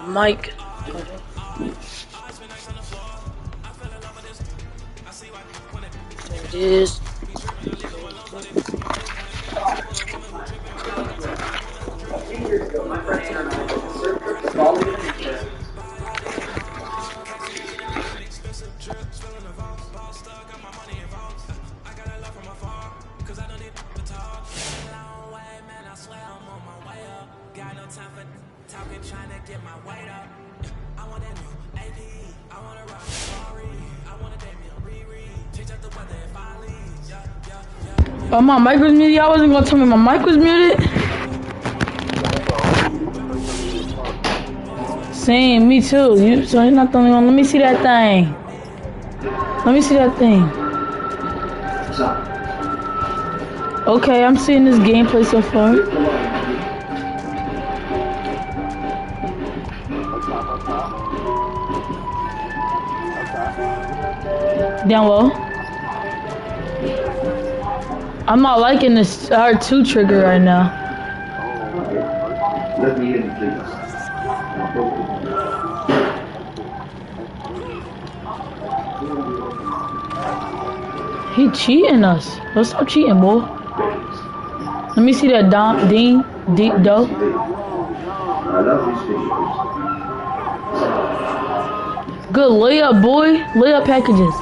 Mike. There it is. Oh, my mic was muted. Y'all wasn't gonna tell me my mic was muted. Same, me too. So you're not the only one. Let me see that thing. Let me see that thing. Okay, I'm seeing this gameplay so far. Down low. I'm not liking this R2 trigger right now. Let me in, please. He cheating us. What's up cheating, boy? Let me see that deep dough. I love these videos. Good layup, boy. Layup packages.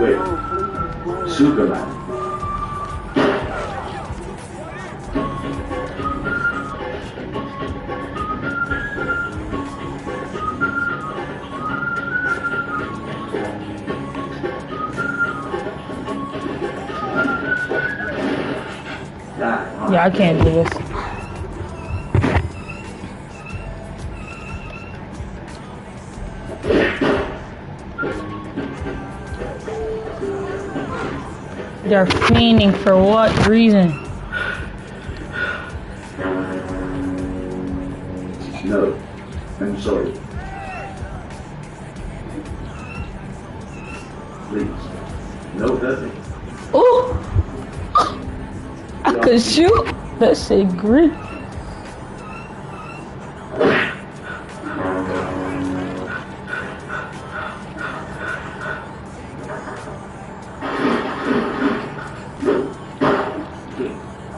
Wait, Superman. Yeah, I can't do this. They're fiending for what reason? No, I'm sorry. Please, no nothing. Ooh! I could shoot. That shit green.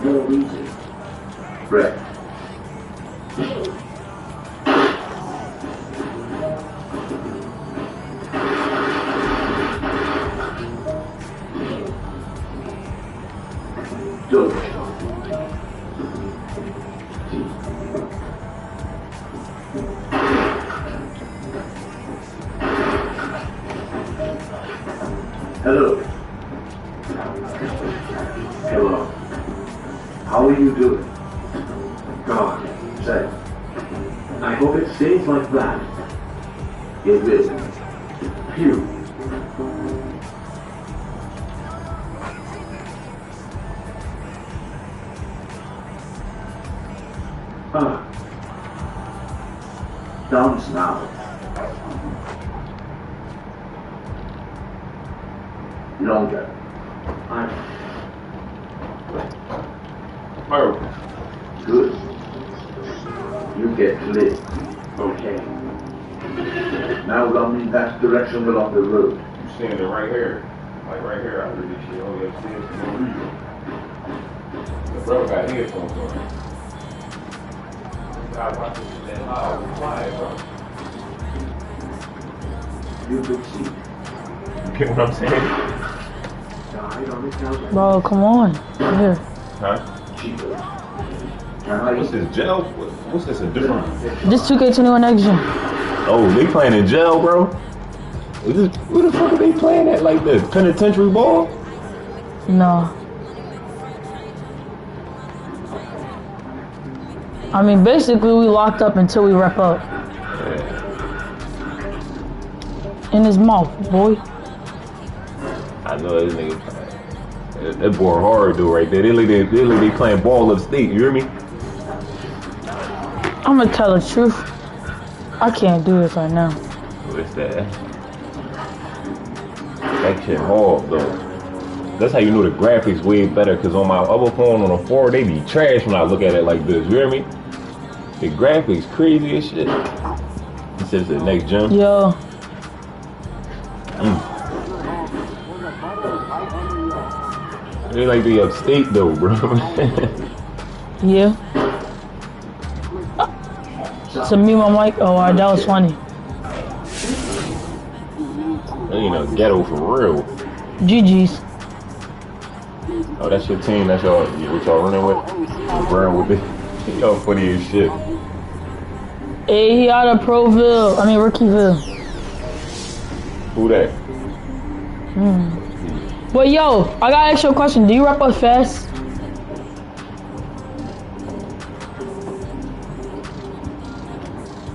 More easy. Brett. Don't. Hello. Hello. How are you doing? God, say. I hope it stays like that. It will. Phew. Downs now. Longer. Oh. Good. You get lit. Okay. Now run in that direction along the road. You standing right here. Like right here, I heard this shit all the upstairs for no reason. The bro got headphones on. God, watch this shit that loud. Quiet, bro. You could see. You get what I'm saying? Died on the counter. Bro, come on. Here. Huh? Cheaper. What's this, jail? What's this, a different? This 2K21 next gen. Oh, they playing in jail, bro? Where the fuck are they playing at like this? Penitentiary ball? No. I mean, basically, we locked up until we rep up. In his mouth, boy. I know this nigga. That boy hard dude right there. They like they playing ball upstate. You hear me? I'm gonna tell the truth. I can't do this right now. What's that? That shit hard though. That's how you know the graphics way better. Cause on my other phone on the 4, they be trash when I look at it like this. You hear me? The graphics crazy as shit. This is the next gen. Yo. They like the upstate though, bro. Yeah. To me, my mic. Oh, that was funny. You know, ghetto for real. GG's. Oh, that's your team. That's y'all. What y'all running with? Running with it. Y'all funny as shit. Hey, he out of Proville. I mean, Rookieville. Who that? But yo, I gotta ask you a question. Do you rap up fast?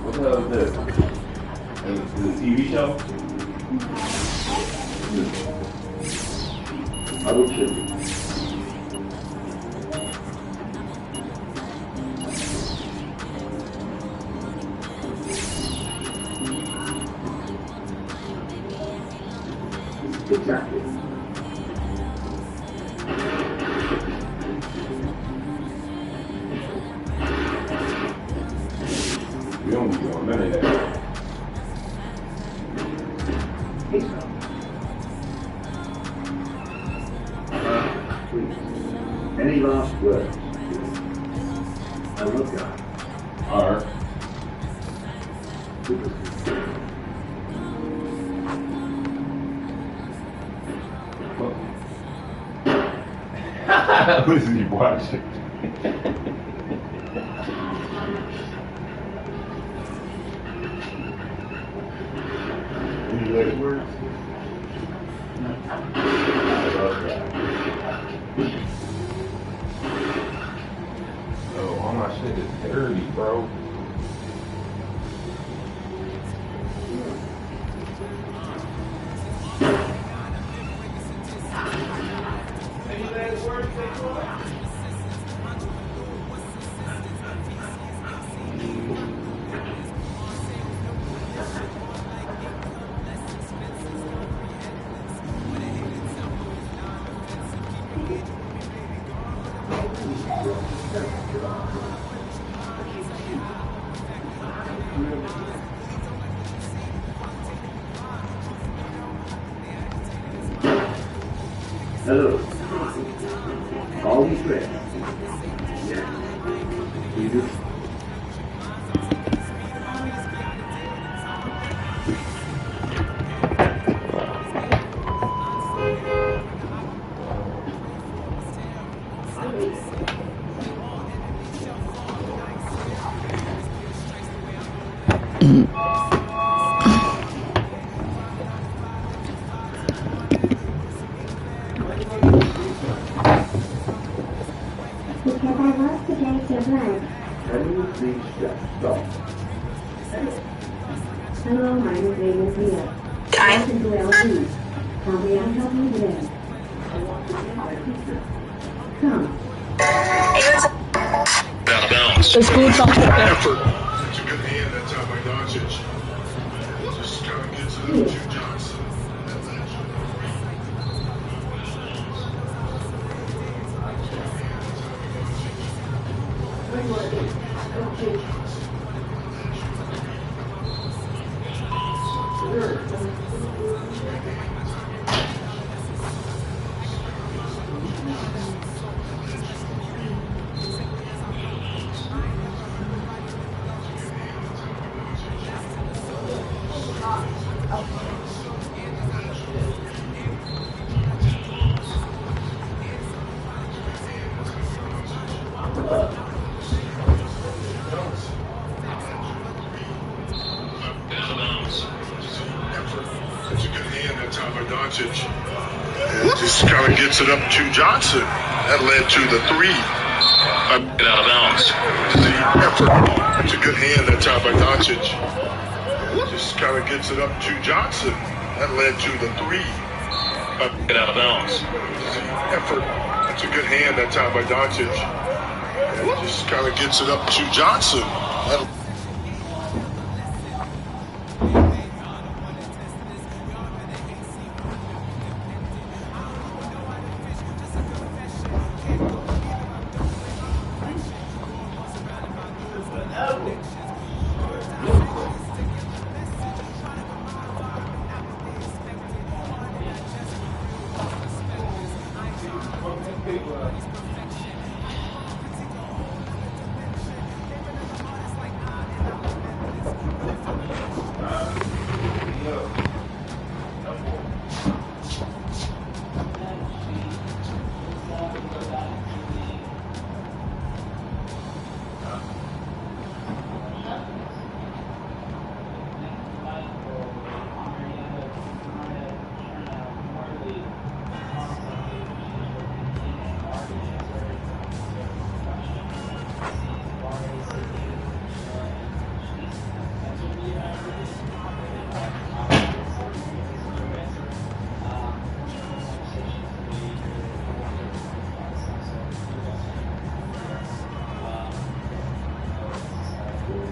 What the hell is this? Is it a TV show? I will kill you. Exactly. We don't be doing none of that. Please. Any last words? I love you. Alright. What is he watching? Any last words? Oh, all my shit is dirty, bro. Hello. All these ready? Yes. You do. Because I love to dance your blood. Can you please just stop? Hello, my name is Raymond Leo. Welcome to LD. How may I help you today? I want to see my teacher. Come. Out of bounds. The school talk. Effort. That's a good hand that time by Doncic. Just kind of gets it up to Johnson. That's a good hand that time by Doncic. And just kind of gets it up to Johnson. That led to the three Get out of bounds. That's a good hand that time by Doncic. Just kind of gets it up to Johnson. That led to the three. Get out of bounds. Effort. That's a good hand that time by Doncic. Just kind of gets it up to Johnson.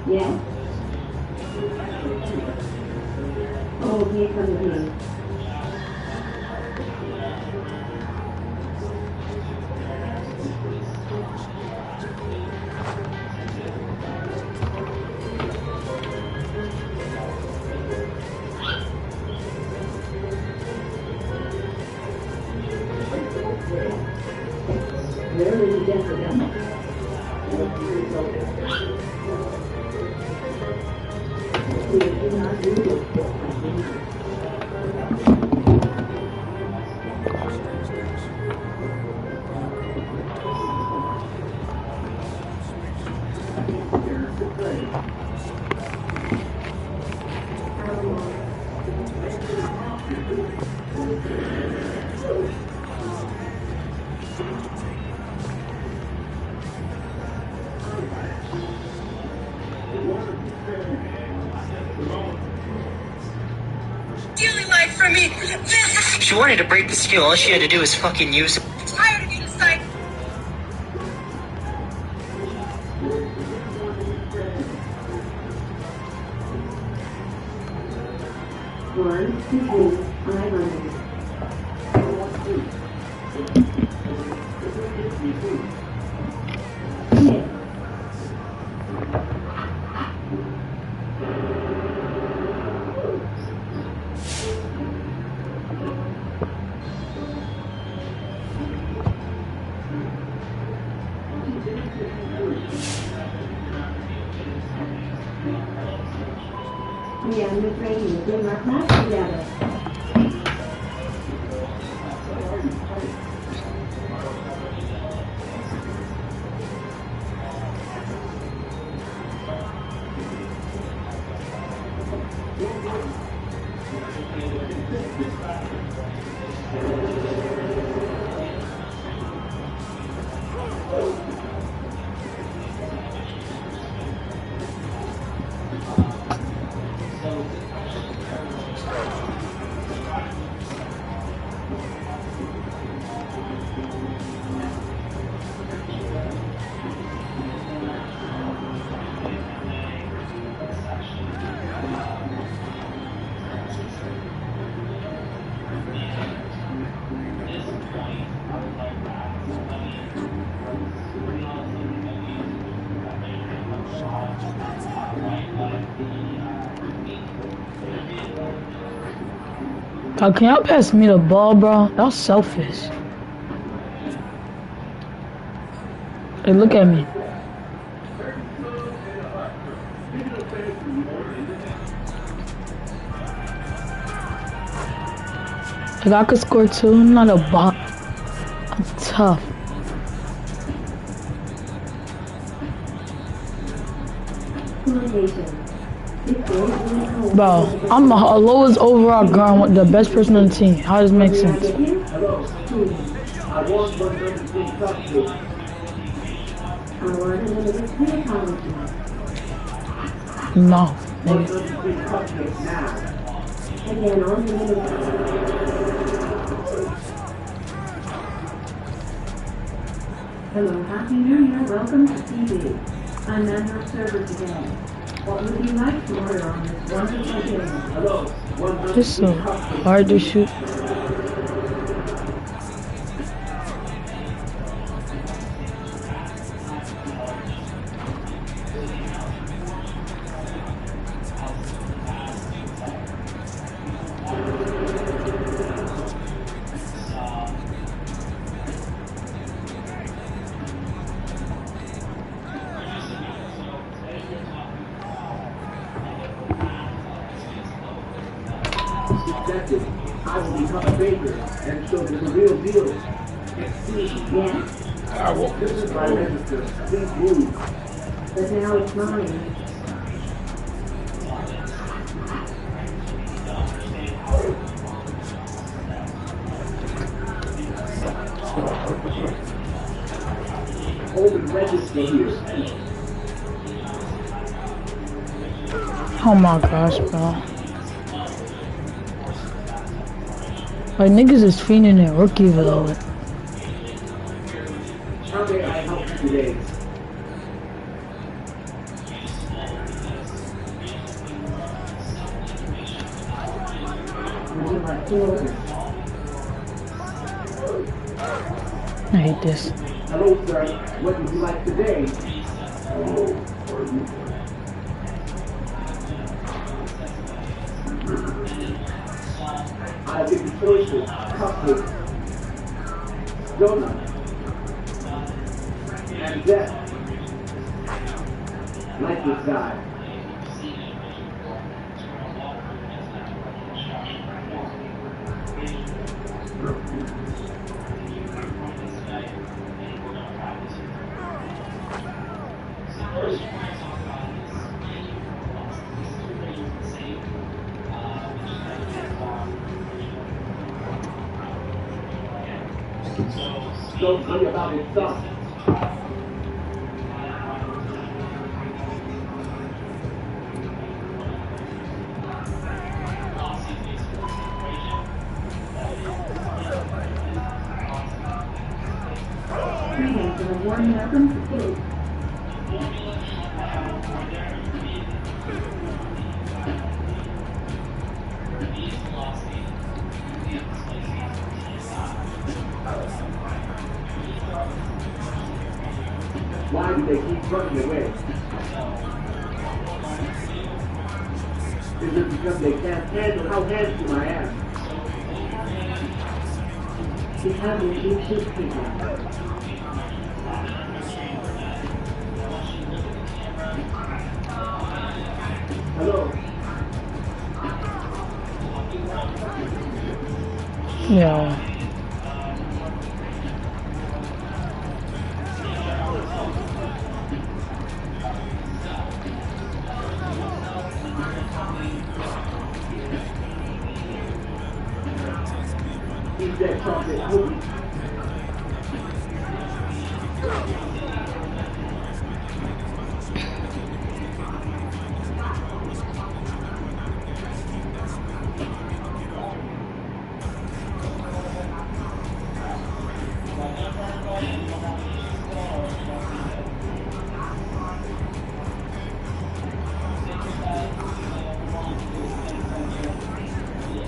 Yes. Oh, here comes me. Where is the gentleman? She wanted to break the skill. All she had to do was fucking use it. Tired of you deciding. One, two, 500. Yeah, I'm afraid you're doing my class together. God, can y'all pass me the ball, bro? Y'all selfish. Hey, look at me. Like, I could score too. I'm not a bot. I'm tough. Bro, I'm the lowest overall guard with the best person on the team. How does it make sense? Our unlimited free apology. No, nigga. Again, unlimited. Hello, Happy New Year. Welcome to TV. I'm at your server today. What would you like to order on this wonderful day? Hello. This is so hard to shoot. I will become a baker and show them the real deal. Yes, I walk This this is my road. register. Please move. but now it's mine. Hold and register here. Oh my gosh, bro. Like niggas is fiending in Rookieville. How may I help you today? Would you like to order? I hate this. Hello, sir. What would you like today? I'll give you choices. Cupcakes, donuts, and death. Like this guy. Don't worry about his stuff. Greetings and a warm welcome to food. Why do they keep running away? Is it because they can't handle how handsome I am? Because you keep shoot people. Hello? Yeah. Eat that chocolate cookie.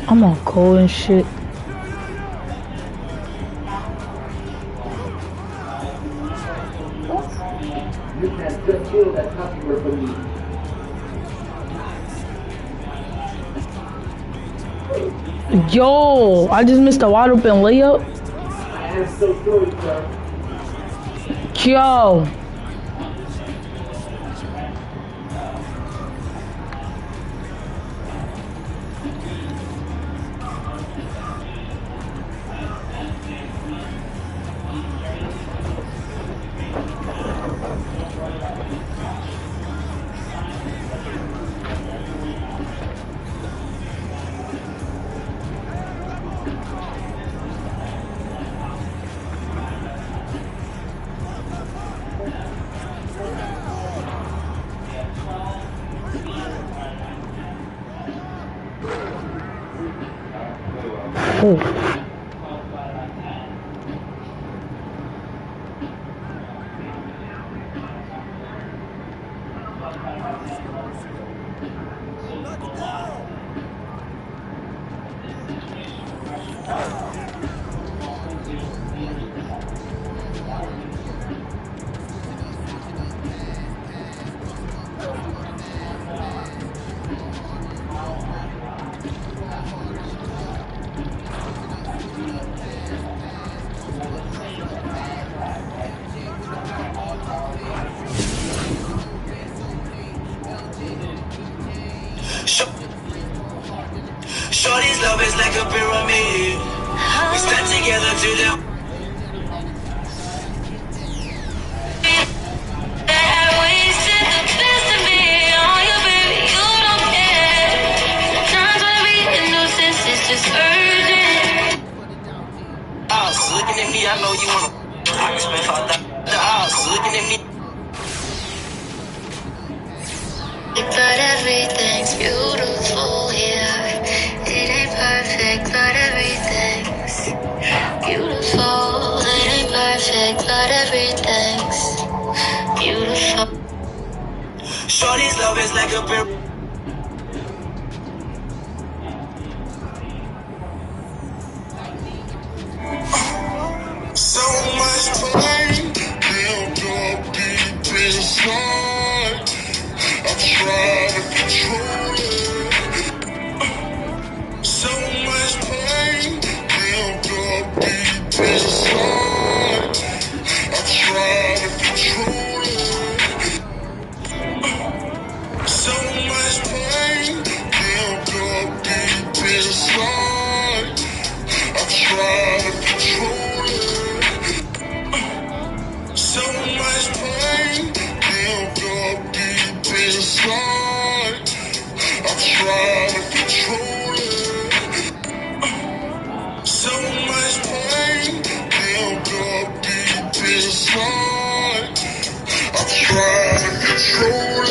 I'm on cold and shit. You can just kill that customer for me. Yo, I just missed a wide open layup. I am so sorry, sir. Yo. Oh. Shorty's love is like a pyramid. We stand together to the. Looking at me, I know you wanna. I can spend $5,000 looking at me. But everything's beautiful here. It ain't perfect, but everything's beautiful. It ain't perfect, but everything's beautiful. Shorty's love is like a pyramid. So much pain built up deep inside. I'm trying to control it. So much pain built up deep inside. I'm trying to control it. So much pain built up deep inside. I'm trying to control it. So much pain built up deep inside. I'm trying to control it. So much pain built up deep inside. I'm trying to control it.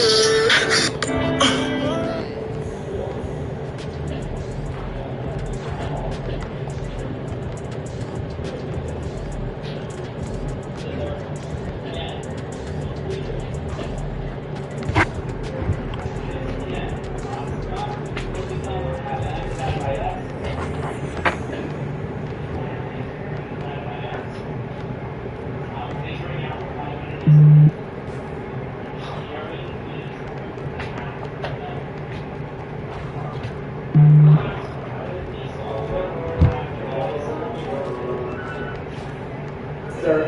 Sir,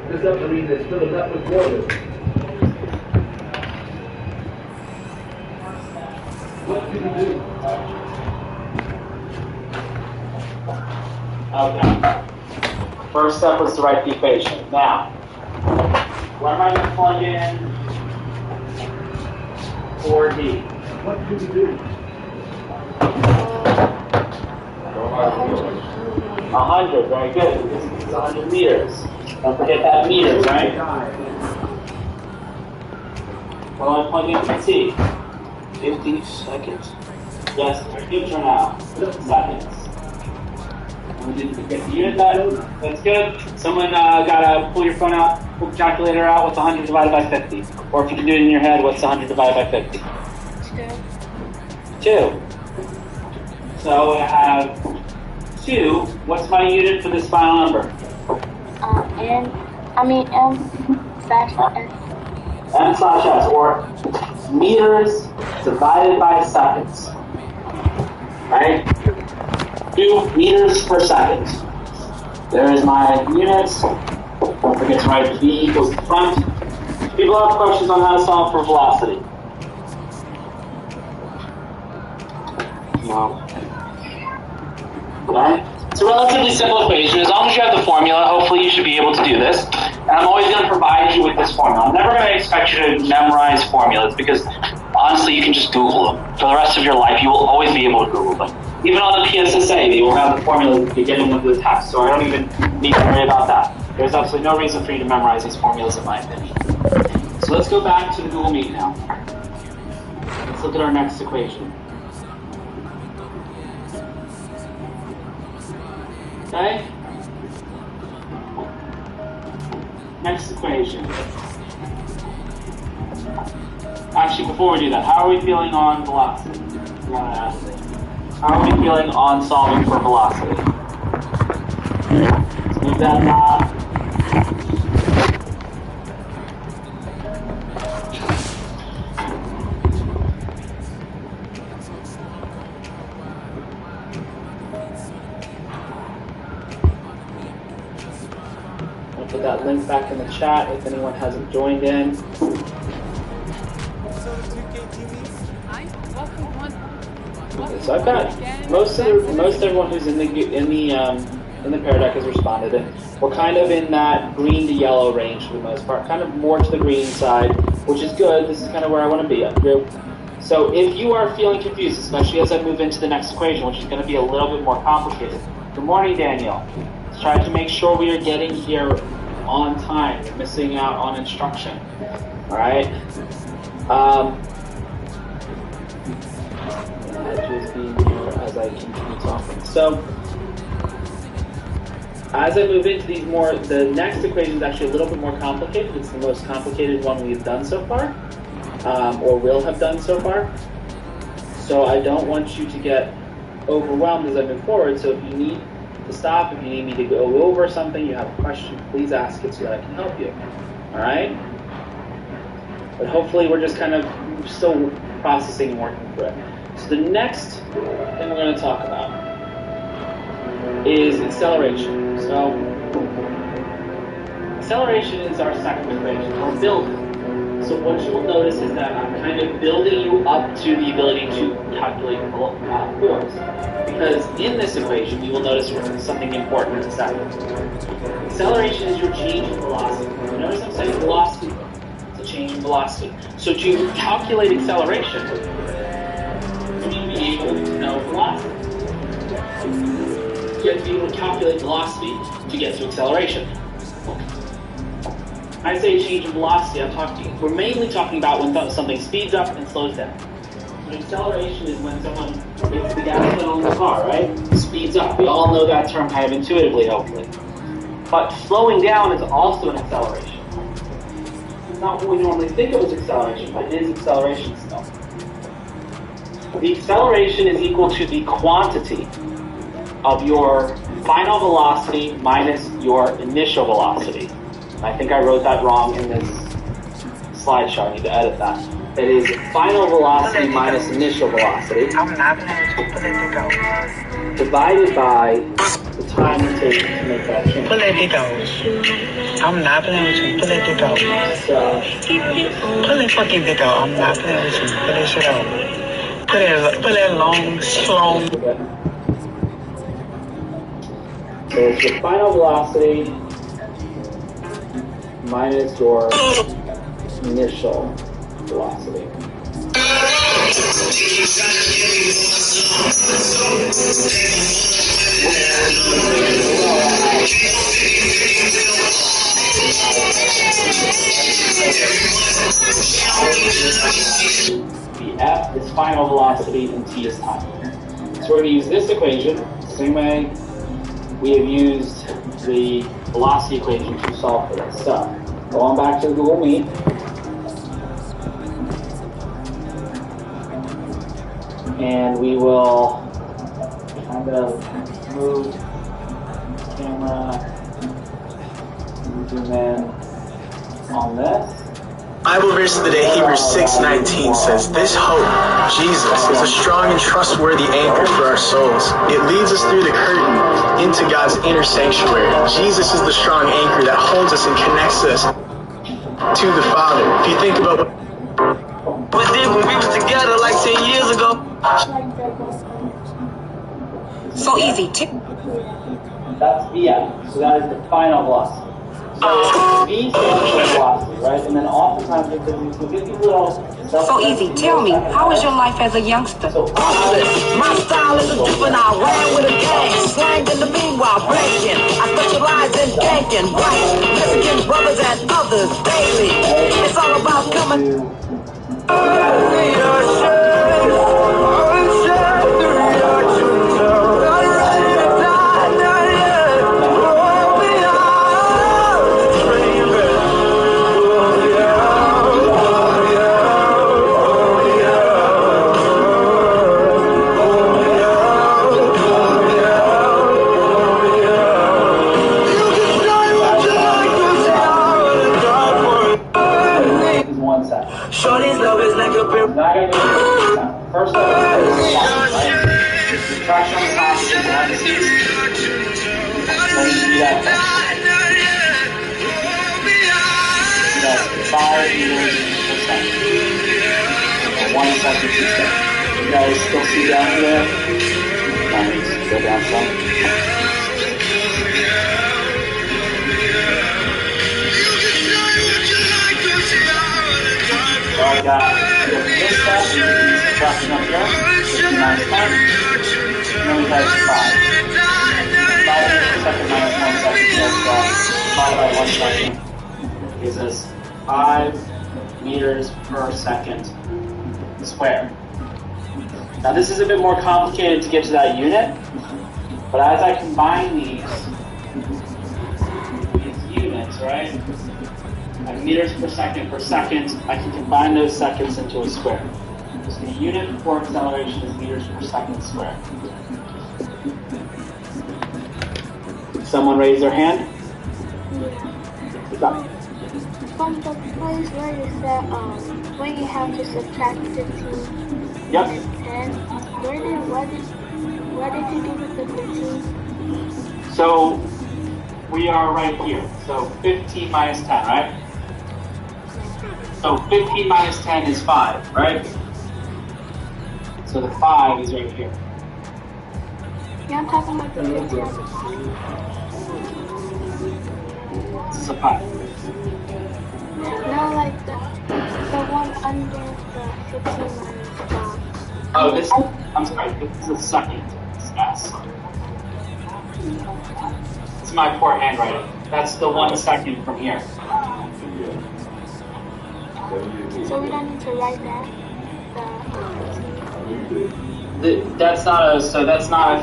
the submarine is filling up with water. What do we do? Okay. First step was to write the equation. Now, where am I going to plug in 4D? What do we do? 100, very good. This is 100 meters. Don't forget that meters, right? What am I plugging in T? 50 seconds. Yes, future now. Seconds. We didn't get the unit that. That's good. Someone gotta pull your phone out, pull the calculator out. What's 100 divided by 50? Or if you can do it in your head, what's 100 divided by 50? 2. So I have 2. What's my unit for this final number? M/S, or meters divided by seconds. Right? 2 meters per second. There is my units. Don't forget to write V equals the front. People have questions on how to solve for velocity? No. Right? It's a relatively simple equation. As long as you have the formula, hopefully you should be able to do this. And I'm always going to provide you with this formula. I'm never going to expect you to memorize formulas because honestly you can just Google them. For the rest of your life, you will always be able to Google them. Even on the PSSA, they will have the formula to get in with the test, so I don't even need to worry about that. There's absolutely no reason for you to memorize these formulas in my opinion. So let's go back to the Google Meet now. Let's look at our next equation. Okay? Next equation. Actually, before we do that, how are we feeling on velocity? I want to ask it. How are we feeling on solving for velocity? Let's move that knob. I'll put that link back in the chat if anyone hasn't joined in. Okay, so I've got most everyone who's in the pear deck has responded, and we're kind of in that green to yellow range for the most part, kind of more to the green side, which is good. This is kind of where I want to be. So if you are feeling confused, especially as I move into the next equation, which is going to be a little bit more complicated. Good morning, Daniel. Let's try to make sure we are getting here on time. We're missing out on instruction. All right. Just being here as I continue talking. So, as I move into these the next equation is actually a little bit more complicated. It's the most complicated one we've done so far, or will have done so far. So I don't want you to get overwhelmed as I move forward. So if you need to stop, if you need me to go over something, you have a question, please ask it so that I can help you. All right? But hopefully we're just kind of still processing and working through it. So the next thing we're going to talk about is acceleration. So acceleration is our second equation, or building. So what you will notice is that I'm kind of building you up to the ability to calculate force. Because in this equation, you will notice something important to say. Acceleration is your change in velocity. You notice I'm saying velocity. It's a change in velocity. So to calculate acceleration, you need to be able to know velocity. You have to be able to calculate velocity to get to acceleration. I say change in velocity, we're mainly talking about when something speeds up and slows down. So acceleration is when someone hits the gas pedal in the car, right? Speeds up. We all know that term kind of intuitively, hopefully. But slowing down is also an acceleration. It's not what we normally think of as acceleration, but it is acceleration still. The acceleration is equal to the quantity of your final velocity minus your initial velocity. I think I wrote that wrong in this slideshow. I need to edit that. It is final velocity minus initial velocity divided by the time it takes to make that change. I'm not playing with you. Pull that dick out. Pull that fucking dick out. I'm not playing with you. Pull that shit out. Pull that long, slow. So it's your final velocity minus your initial velocity. The F is final velocity and T is time. So we're going to use this equation, the same way we have used the velocity equation to solve for this. So, going back to Google Meet. And we will kind of move the camera, zoom in on this. Bible verse of the day, Hebrews 6:19 says, "This hope, Jesus, is a strong and trustworthy anchor for our souls. It leads us through the curtain into God's inner sanctuary. Jesus is the strong anchor that holds us and connects us to the Father." If you think about what we did when we were together like 10 years ago. So easy. That's VF, so that is the final velocity. So V stands for velocity, right? And then oftentimes we get these little... So easy. Tell me, how was your life as a youngster? My style is a juvenile, ran with a gang, slang in the meanwhile, breaking. I specialize in ganking, right? Mexican brothers and others daily. It's all about coming. first letter is 1, right? Subtraction on the top is 1, 6. Then you do that. That's 5 meters per second. 1 second, 2 seconds. You guys still see down here? Nice. Go down some. So I got this step, subtraction up here, 50 minus 10, and then we have 5. 5 meters per second minus 1 second, so divided by 1 second gives us 5 meters per second squared. Now this is a bit more complicated to get to that unit, but as I combine these units, right? Like meters per second, I can combine those seconds into a square. So the unit for acceleration is meters per second squared. Someone raise their hand? From the place where you said when you have to subtract 15 yep. and 10, what did you do with the 15? So we are right here. So 15 minus 10, right? So 15 minus 10 is 5, right? So the 5 is right here. Yeah, I'm talking about the 15 on the This is a pi. No, like the one under the 15 minus 5. Oh, this, I'm sorry, this is a second. It's S. It's my poor handwriting. That's the 1 second from here. So we don't need to write that? That's not a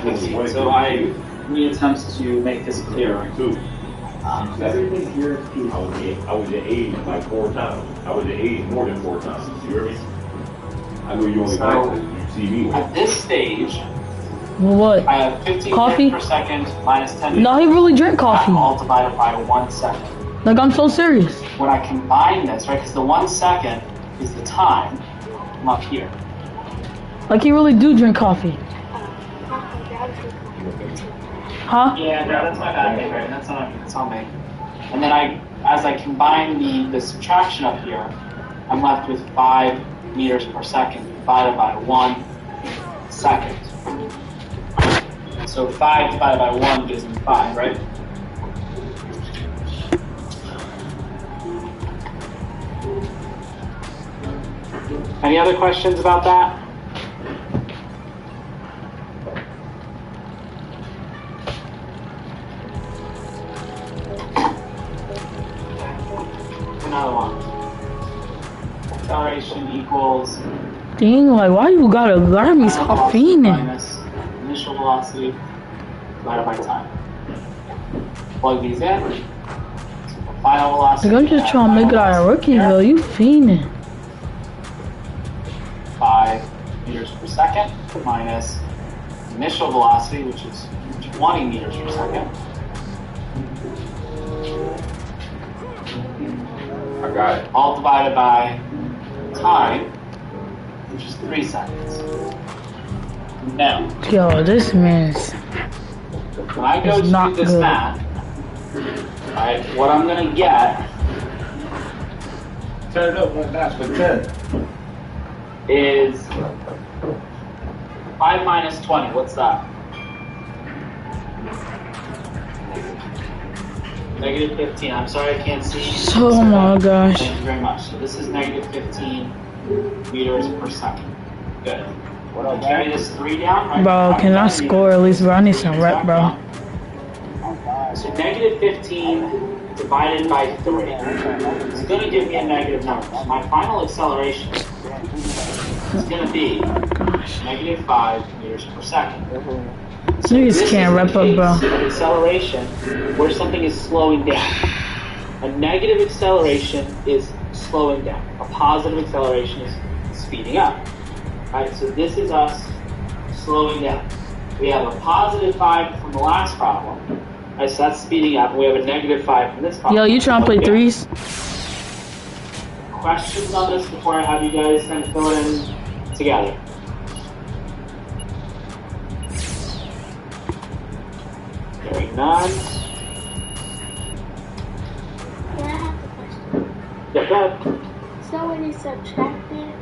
15, so I need attempts to make this clearer. Everything here is I was at age like 4 times. I was at age more than 4 times. You hear me? I know you only like to see me. At this stage, what? I have 15 coffee per second minus 10. No, he really drink coffee. All divided by 1 second. Like, I'm so serious. When I combine this, right, because the 1 second is the time, I'm up here. Like, he really do drink coffee. Huh? Yeah, no, that's my bad thing, right? That's on me. And then as I combine the subtraction up here, I'm left with 5 meters per second divided by 1 second. So 5 divided by 1 gives me 5, right? Any other questions about that? Another one. Acceleration equals... Dang, like, why you gotta grab me so fiending? Minus initial velocity divided by time. Plug these in. Final velocity. Like, I'm just trying to make it out of Rookieville. You fiending. 5 meters per second minus initial velocity, which is 20 meters per second. I got it. All divided by time, which is 3 seconds. Now, Yo, this man's... when I go to do this math, right, what I'm going to get... Turn it up one notch for 10. Is 5 minus 20. What's that? Negative 15. I'm sorry I can't see. Oh my gosh. Thank you very much. So this is negative 15 meters per second. Good. I'll carry this 3 down. Right? Bro, can I score at least, bro? I need some rep, bro. So negative 15 divided by 3 is going to give me a negative number. So my final acceleration is going to be negative 5 meters per second. So Niggas can't wrap up, bro. Acceleration where something is slowing down. A negative acceleration is slowing down. A positive acceleration is speeding up. Alright, so this is us slowing down. We have a positive 5 from the last problem. Alright, so that's speeding up. We have a negative 5 from this problem. Yo, you trying to play threes? Questions on this before I have you guys kind of fill it in together? none. Can I have a question? Yeah, go ahead. So when you subtracted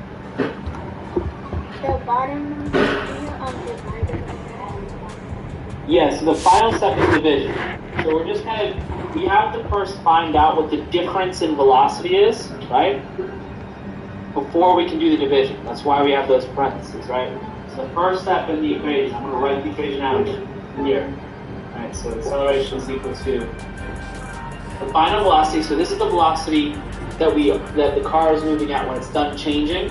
the bottom number, divided by that? Yeah, so the final step is division. So we're just kind of, we have to first find out what the difference in velocity is, right? Before we can do the division. That's why we have those parentheses, right? So the first step in the equation, I'm going to write the equation out here. Alright, so acceleration is equal to the final velocity. So this is the velocity that the car is moving at when it's done changing.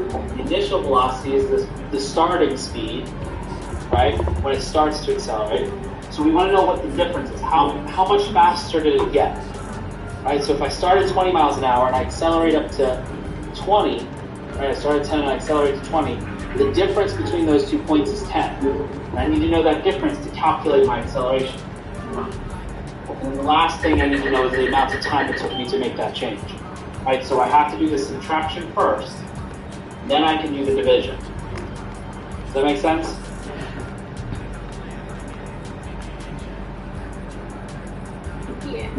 The initial velocity is the starting speed, right? When it starts to accelerate. So we want to know what the difference is. How much faster did it get? Right? So if I start at 20 miles an hour and I accelerate up to 20, right? I start at 10 and I accelerate to 20. The difference between those 2 points is 10. And I need to know that difference to calculate my acceleration. And the last thing I need to know is the amount of time it took me to make that change. Right? So I have to do the subtraction first, then I can do the division. Does that make sense? Yeah.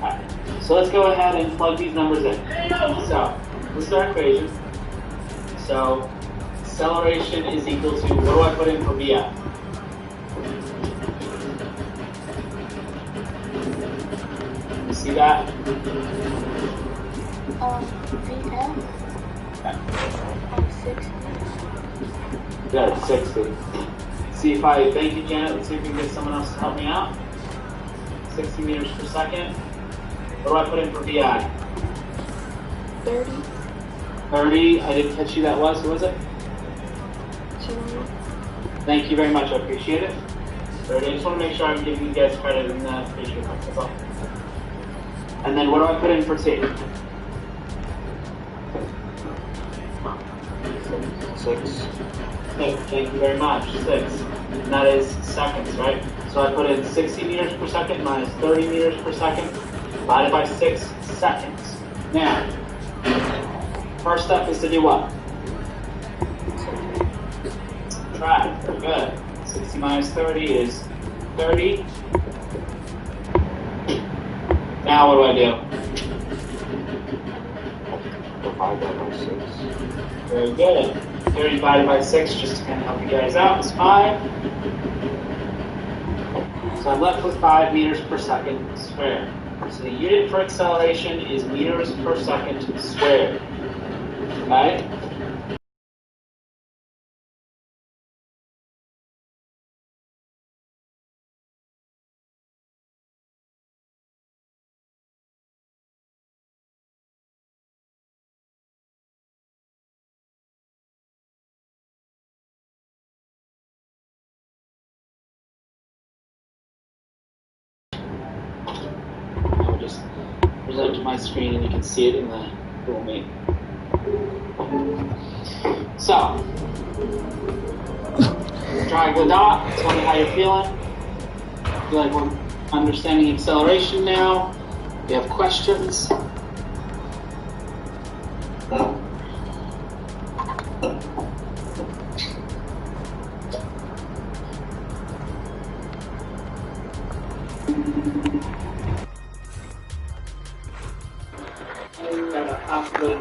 Alright, so let's go ahead and plug these numbers in. So, this is our equation. So, acceleration is equal to, what do I put in for VF? You see that? VF? Okay. 60. Good, 60. See if thank you, Janet. Let's see if we can get someone else to help me out. 60 meters per second. What do I put in for VI? 30. 30. I didn't catch you that was. Who was it? 20. Thank you very much. I appreciate it. 30. I just want to make sure I'm giving you guys credit in that. Appreciate it. That's all. And then what do I put in for T? 6. Thank you very much. 6. And that is seconds, right? So I put in 60 meters per second minus 30 meters per second divided by 6 seconds. Now, first step is to do what? Subtract. Very good. 60 minus 30 is 30. Now what do I do? Divide that by 6. Very good. 30 divided by 6, just to kind of help you guys out, is 5. So I'm left with 5 meters per second squared. So the unit for acceleration is meters per second squared. Okay? I'll just present to my screen and you can see it in the Google Meet. So, drag the dot, tell me how you're feeling. Feel like we're understanding acceleration now. If you have questions.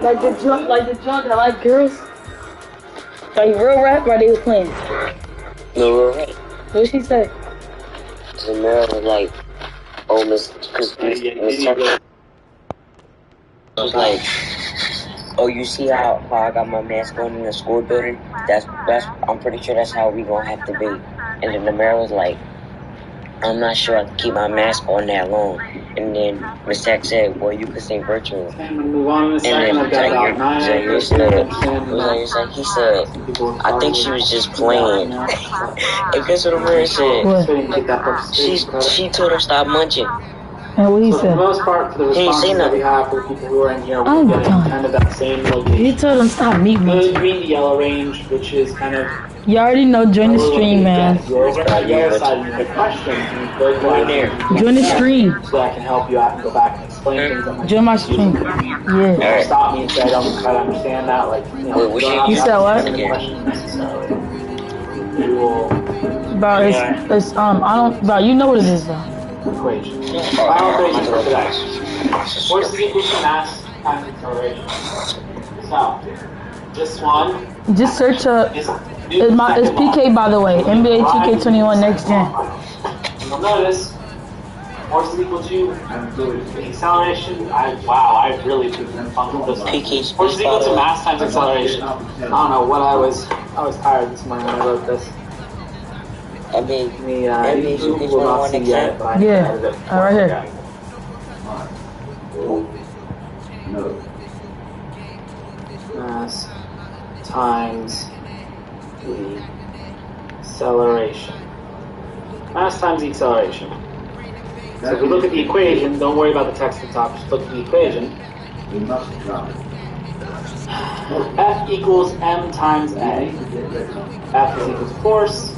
Like the joint that like girls. Like real rap or they was playing? No, real rap. What'd she say? Samara was like, oh, Miss Tucker was like, oh, you see how I got my mask on in the school building? That's I'm pretty sure that's how we gonna have to be. And then the mayor was like, I'm not sure I can keep my mask on that long. And then Miss Tech said, well, you could say virtual. Move on in a second. And then Zaire he said, I think she was just playing. And guess what the mayor said? She told him stop munching. And what he said? For the most part, for the responses that we have for the people who are in here, we're getting kind of that same location. He told him stop meat munching. Green, the yellow range, which is kind of... You already know, join the stream, man. You're over on the yellow side, and you have questions, Join the stream. So that I can help you out and go back and explain things. That Join my stream. Yeah. Stop me and say I don't quite understand that. Like, you know, you said what? questions necessarily. We will Bro, it's I don't, bro, you know what it is, bro. Equation. Final equation for today. Force is equal to mass times acceleration. So, this one. Just search up. It's PK, by the way. NBA 2K21 next gen. You'll notice force is equal to the acceleration. I really bungled this one. Force is equal to mass times acceleration. I don't know what I was tired this morning when I wrote this. NBA 2K21 next gen? Yeah, right here. No. Mass times the acceleration. Mass times the acceleration. So if we look at the equation, don't worry about the text at the top, just look at the equation. We must try. F equals m times a. F is equal to force,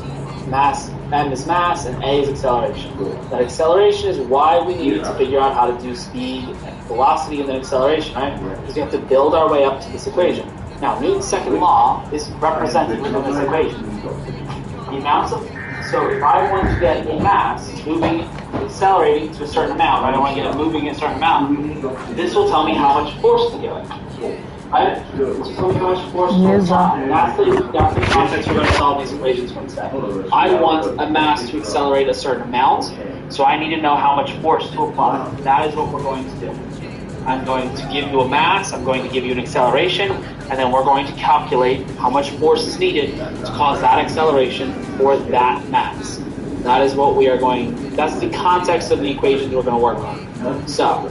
mass, m is mass, and a is acceleration. That acceleration is why we need to figure out how to do speed, velocity, and then acceleration, right? Because we have to build our way up to this equation. Now, Newton's second law is represented within this equation. The amounts of, so if I want to get a mass moving, accelerating to a certain amount, right? I want to get it moving a certain amount. This will tell me how much force to give it. Right? This will tell me how much force to apply. That's the context we're going to solve these equations from today. I want a mass to accelerate a certain amount, so I need to know how much force to apply. That is what we're going to do. I'm going to give you a mass, I'm going to give you an acceleration, and then we're going to calculate how much force is needed to cause that acceleration for that mass. That is what we are going, that's the context of the equations we're going to work on. So,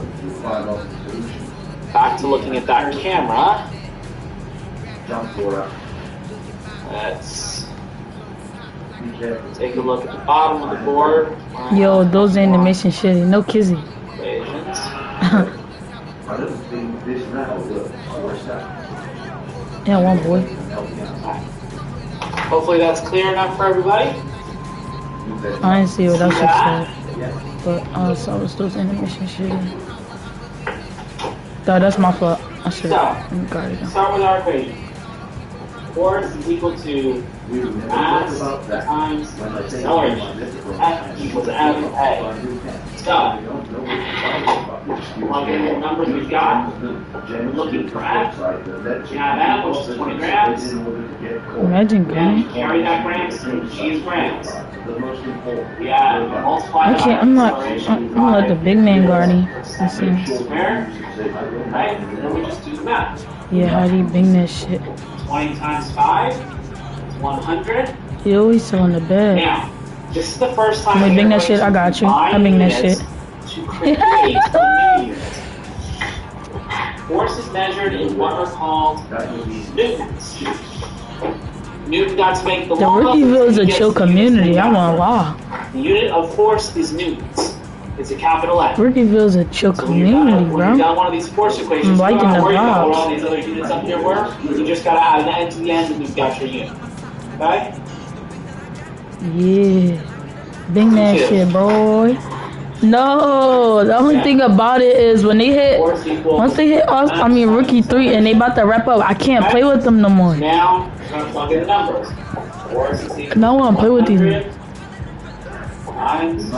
back to looking at that camera. Let's take a look at the bottom of the board. Yo, those animation shitty. No kizzy. Equations. I don't think this now will. Yeah, one boy. Hopefully that's clear enough for everybody. I didn't see what else it said. But I saw those animation shitty. That's my fault. I should have got it. Start with our equation. Force is equal to mass times acceleration. F equals ma. So, plug in the numbers we've got. We're looking for F. We have F, which is 20 grams. Imagine grams. Carry that grams to G is grams. We have multiply. I can't. I'm gonna let the big man guard me. Right? And then we just do the math. Yeah, how do you bang that shit? 20 times 5 is 100. He always selling the bed. Now, this is the first time. When you bang that shit, I got you. I bang that shit. To create a new unit. Force is measured in what are called newtons. Newton got to make the law. Rookieville is a chill community. I won't lie. The unit of force is newtons. It's a capital N. Rookieville is a chill community, bro. When you got one of these force equations, I'm liking you don't have to the worry about what vibes. all these other units up here were. You just got to add an N to the end, and you've got your unit. Okay? Yeah. Bang that shit, boy. No, the only thing about it is when they hit, once they hit us, Rookie 3 and they about to wrap up, I can't play with them no more. Now, we're going to plug in the numbers. Now I want to play with these. Times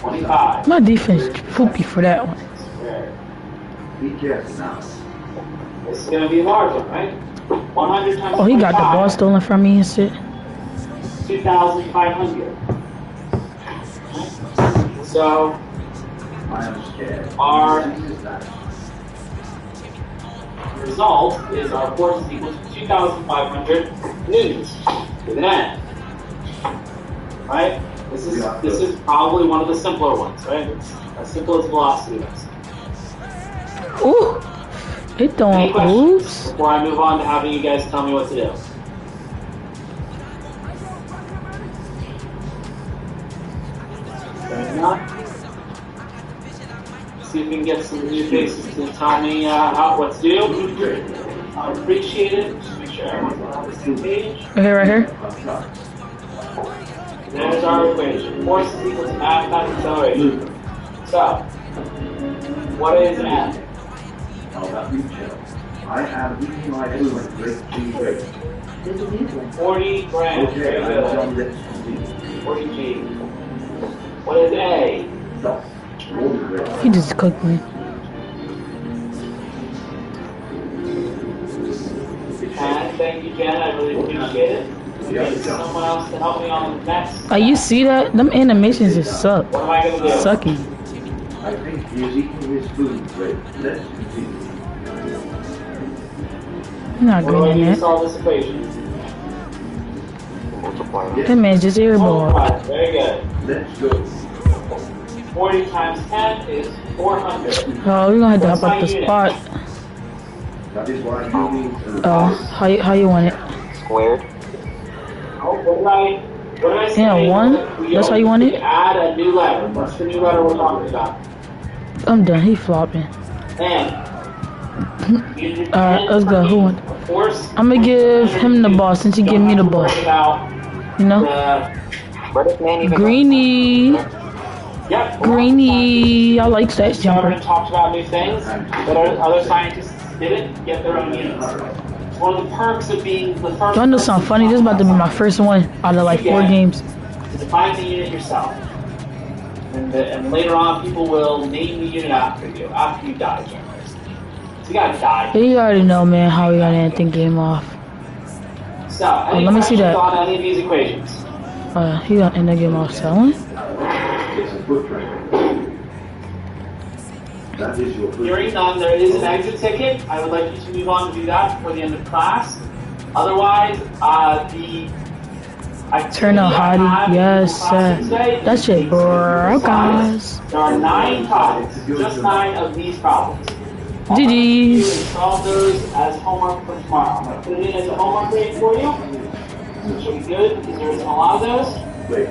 25. My defense poopy for that one. Be careful now. This is going to be a large one, right? 100 times Oh, he got the ball stolen from me and shit. 2,500. So, our result is our force is equal to 2,500 newtons with an N. Right? This is probably one of the simpler ones, right? It's as simple as velocity is. Ooh, they throwing oops. Before I move on to having you guys tell me what to do. See if we can get some new faces to tell me what to do. I would appreciate it. Just make sure everyone's on the same page. Right here. There's our equation. Force is equal to mass times acceleration. So, what is N? I am eating my food with great cheese rate. 40 grams. Okay, Very I'm good. on this cheese. 40 G. What is A? No. He just cooked me. And thank you, Jen. I really appreciate it. Okay, someone else to help me on the next. Oh, you see that? Them animations just suck. What am I going to do? Sucky. I think he is eating his food with let's continue. I'm not What do I green do in to that. solve this equation? That man's just airball. Multiply. Very good. Let's go. 40 times 10 is 400. Oh, we're gonna have to hop up the spot. That is why you need to. Oh, how you want it? Squared. Oh, what did I say? Yeah, one? That's how you want it? Add a new letter. What's the new letter we're talking about? I'm done. He flopping. And Alright, let's go. Who won? force. I'm gonna give him the ball since he gave me the ball. You know? Where does man even Greeny. Yep. Greeny. I like that The jumper. government talked about new things, but other scientists didn't get their own units. It's one of the perks of being the first. You wanna know something funny? This is about to be my first one out of like 4 games. To define the unit yourself. And later on, people will name the unit after you die, journalist. So you gotta die. Yeah, you already know, man, how we got to end the game off. So, Oh, any let me see questions that. on any of these equations? He gonna end the game off selling? It's a foot traffic. That is your foot. Hearing none, there is an exit ticket. I would like you to move on to do that before the end of class. Otherwise, Turn out hottie. Yes, sir. That shit, bro, guys. There are 9 topics, just 9 of these problems. GG's. Solve those as homework for tomorrow. I'm going to put it in as a homework grade for you. It should be good because there isn't a lot of those. Wait.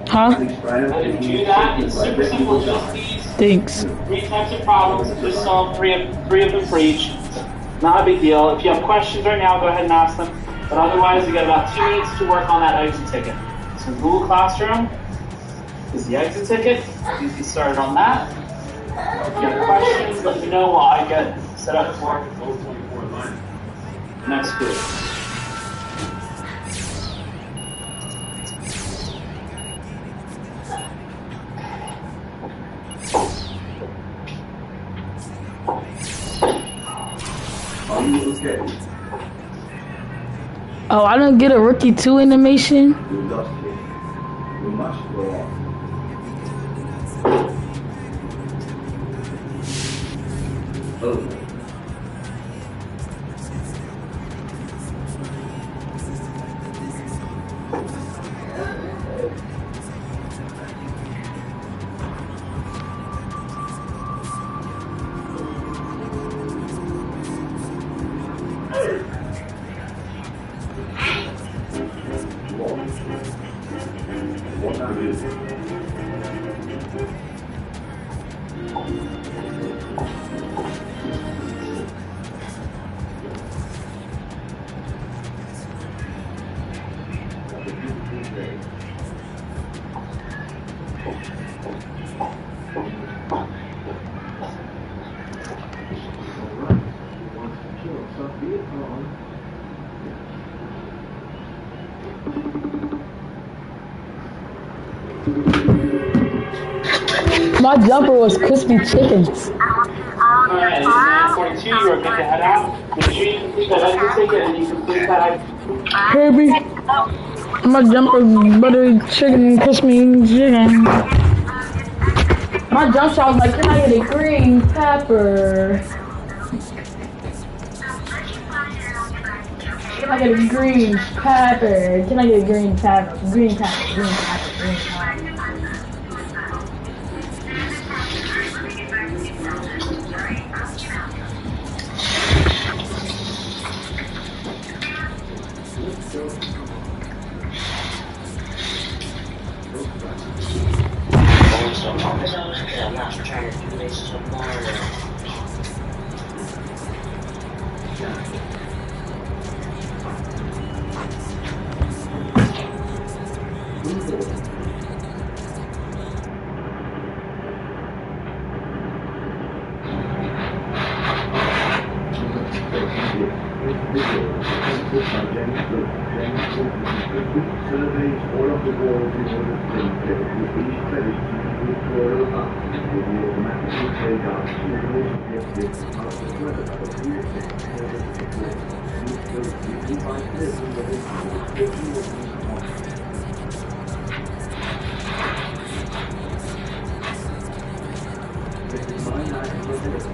Huh? And if you do that, it's super simple, just these Thanks. 3 types of problems. Just solve three of them for each. Not a big deal. If you have questions right now, go ahead and ask them. But otherwise, you got about 2 minutes to work on that exit ticket. So Google Classroom is the exit ticket. You can get started on that. If you have questions, let me know while I get set up for next group. Are you okay? Oh, I don't get a Rookie 2 animation? You lost it. You must go on. Oh. My jumper was crispy chickens. Alright, it's 9:42. You are good to head out. Make sure you complete that exit ticket and you complete that. Kirby. My jumper buttery chicken, crispy chicken. My jump shot was like, can I get a green pepper? Can I get a green pepper? Can I get a green pepper? Green pepper, green pepper, green pepper. I'm not trying to do this tomorrow. surveys all of the walls in order to demonstrate that these credits would coil up with the automatically carried out signals objectives out of the weather of the preexisting service support. These will be by clearing the This is my life for this.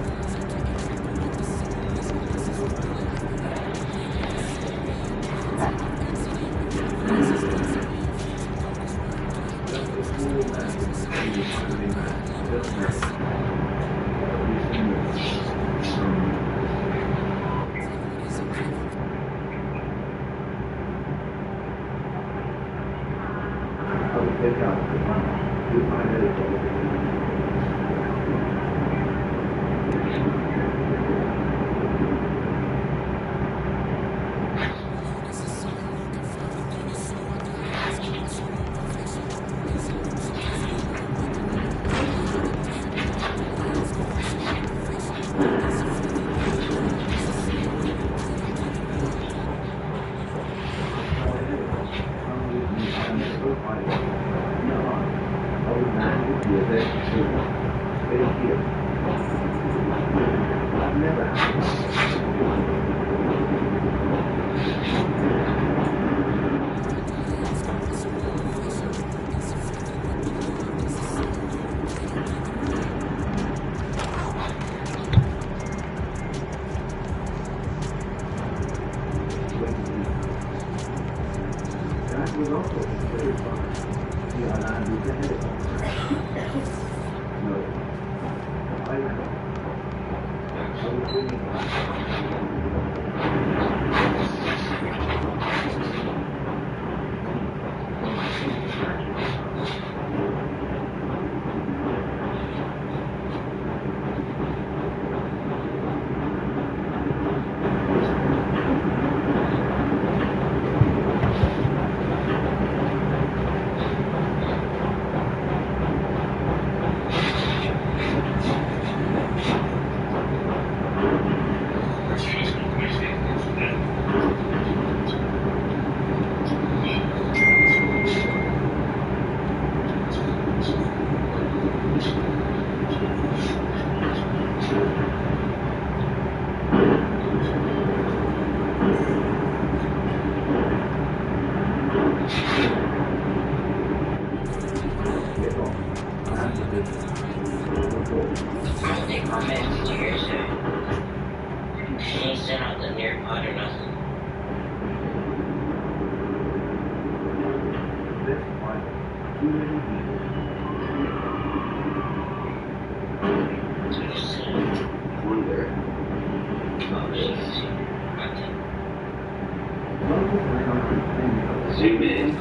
Zoom in.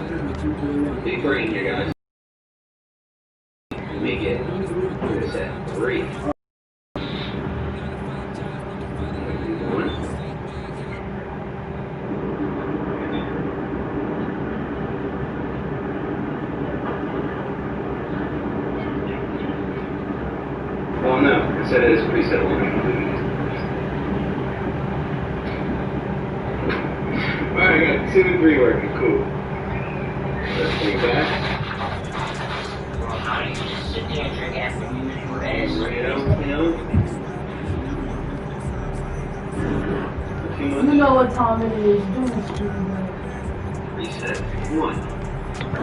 Big brain here, guys. Make it. What is that? 3. Well, no, it said it is preset one. Alright, I got 2 and 3 working, cool. Let's bring it back. Well, how do you just sit there and drink afternoon and You know what time it is. Reset 1.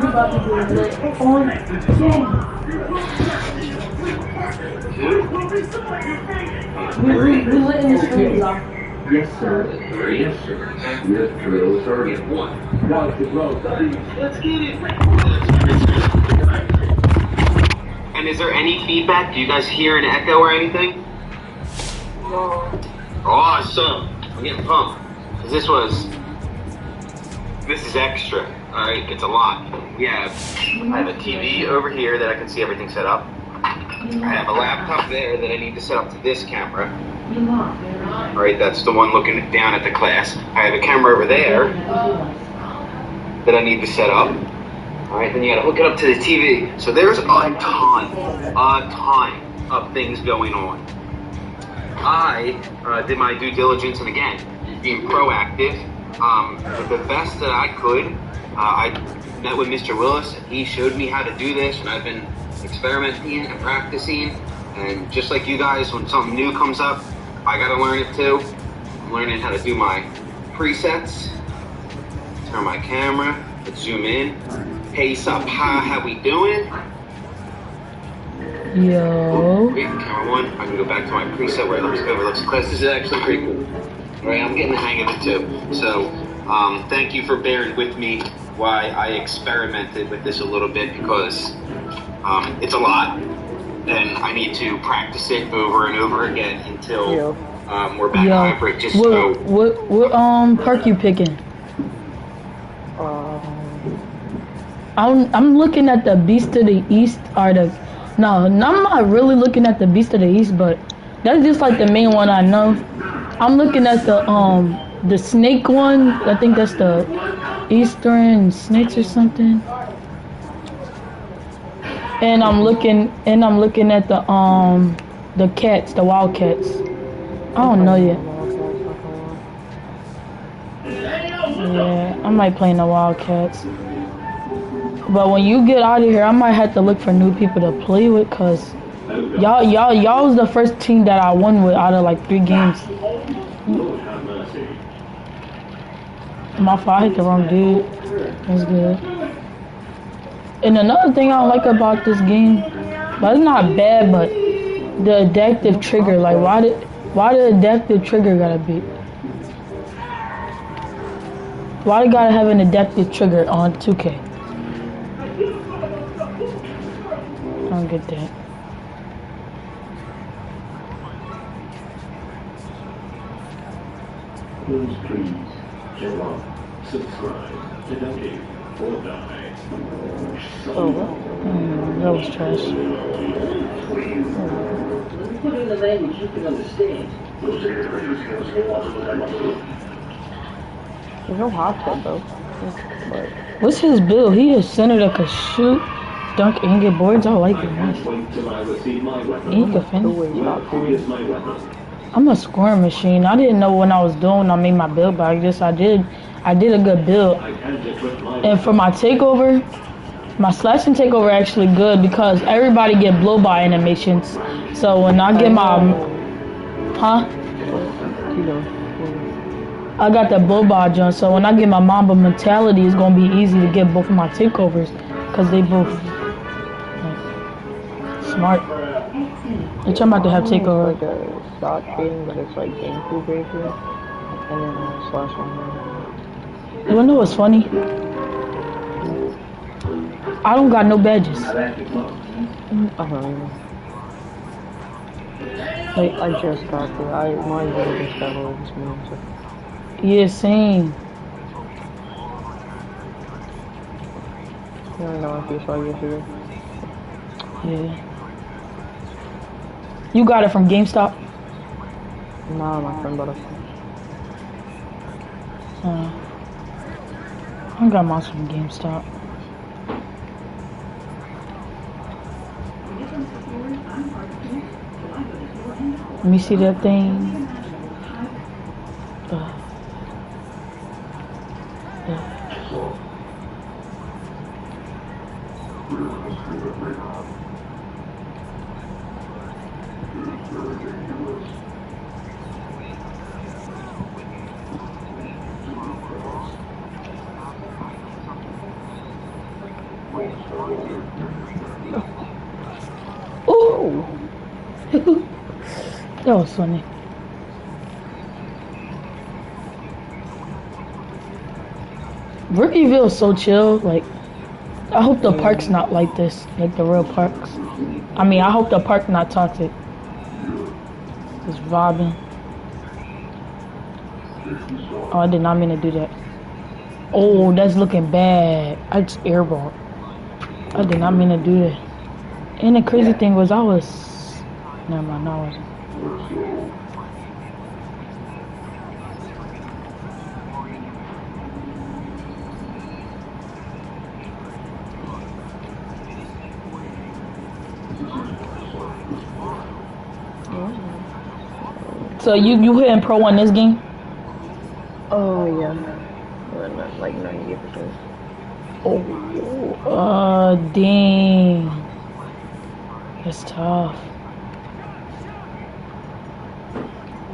We about to do it on 10. We lit in the street, y'all. Yes, sir. 3. Yes, sir. Yes, drill, sir. Get 1. Got it, bro. Let's get it. And is there any feedback? Do you guys hear an echo or anything? No. Awesome. I'm getting pumped. 'Cause this is extra. Alright, it's a lot. I have a TV over here that I can see everything set up. I have a laptop there that I need to set up to this camera. Alright, that's the one looking down at the class. I have a camera over there that I need to set up. Alright, then you gotta hook it up to the TV. So there's a ton of things going on. I did my due diligence, and again, being proactive. The best that I could, I met with Mr. Willis, and he showed me how to do this, and I've been experimenting and practicing. And just like you guys, when something new comes up, I gotta learn it too. I'm learning how to do my presets, turn my camera, let's zoom in. Hey, sup, how we doing? Yo. Wait, camera one, I can go back to my preset where it looks close. This is actually pretty cool. All right, I'm getting the hang of it too. So, thank you for bearing with me while I experimented with this a little bit, because it's a lot, and I need to practice it over and over again until we're back hybrid. Just what perk you picking? I'm looking at the Beast of the East, or the no, I'm not really looking at the Beast of the East, but that's just like the main one I know. I'm looking at the snake one. I think that's the Eastern Snakes or something. And I'm looking at the cats, the wild cats. I don't know yet. Yeah, I might play in the Wildcats. But when you get out of here, I might have to look for new people to play with, cause y'all was the first team that I won with out of like 3 games. My fault, I hit the wrong dude. That's good. And another thing I don't like about this game, but it's not bad, but the adaptive trigger. Like, why the adaptive trigger gotta be? Why they gotta have an adaptive trigger on 2K? I don't get that. Please like, subscribe, donate, or die. That was trash. Put in the language you can understand. There's no hot tub though. What's his build? He is center that could shoot, dunk, and get boards. I like it. Nice. And he can finish. I'm a scoring machine. I didn't know when I was doing I made my build, but I did a good build. And for my takeover, my slashing takeover actually good because everybody get blow by animations. So when I get my I got that blow by jump, so when I get my Mamba mentality, it's gonna be easy to get both of my takeovers, cause they both smart. Which I'm about to have takeover. Like a shot trading, but it's like game pool breaker, and then slash one. You wanna know what's funny? I don't got no badges. Like I just got there. My video just got over this morning. So. Yeah, same. I don't know if you saw yesterday. Yeah. You got it from GameStop? Nah, my friend bought it. I got mine from GameStop. Let me see that thing. Oh! That was funny. Rookieville is so chill. Like, I hope the park's not like this, like the real parks. I mean, I hope the park not toxic. Just vibing. Oh, I did not mean to do that. Oh, that's looking bad. I just airballed. I did not mean to do that. And the crazy thing was, never mind, no, I wasn't. So you hitting Pro 1 this game? yeah. Like 98%. Oh, dang. That's tough.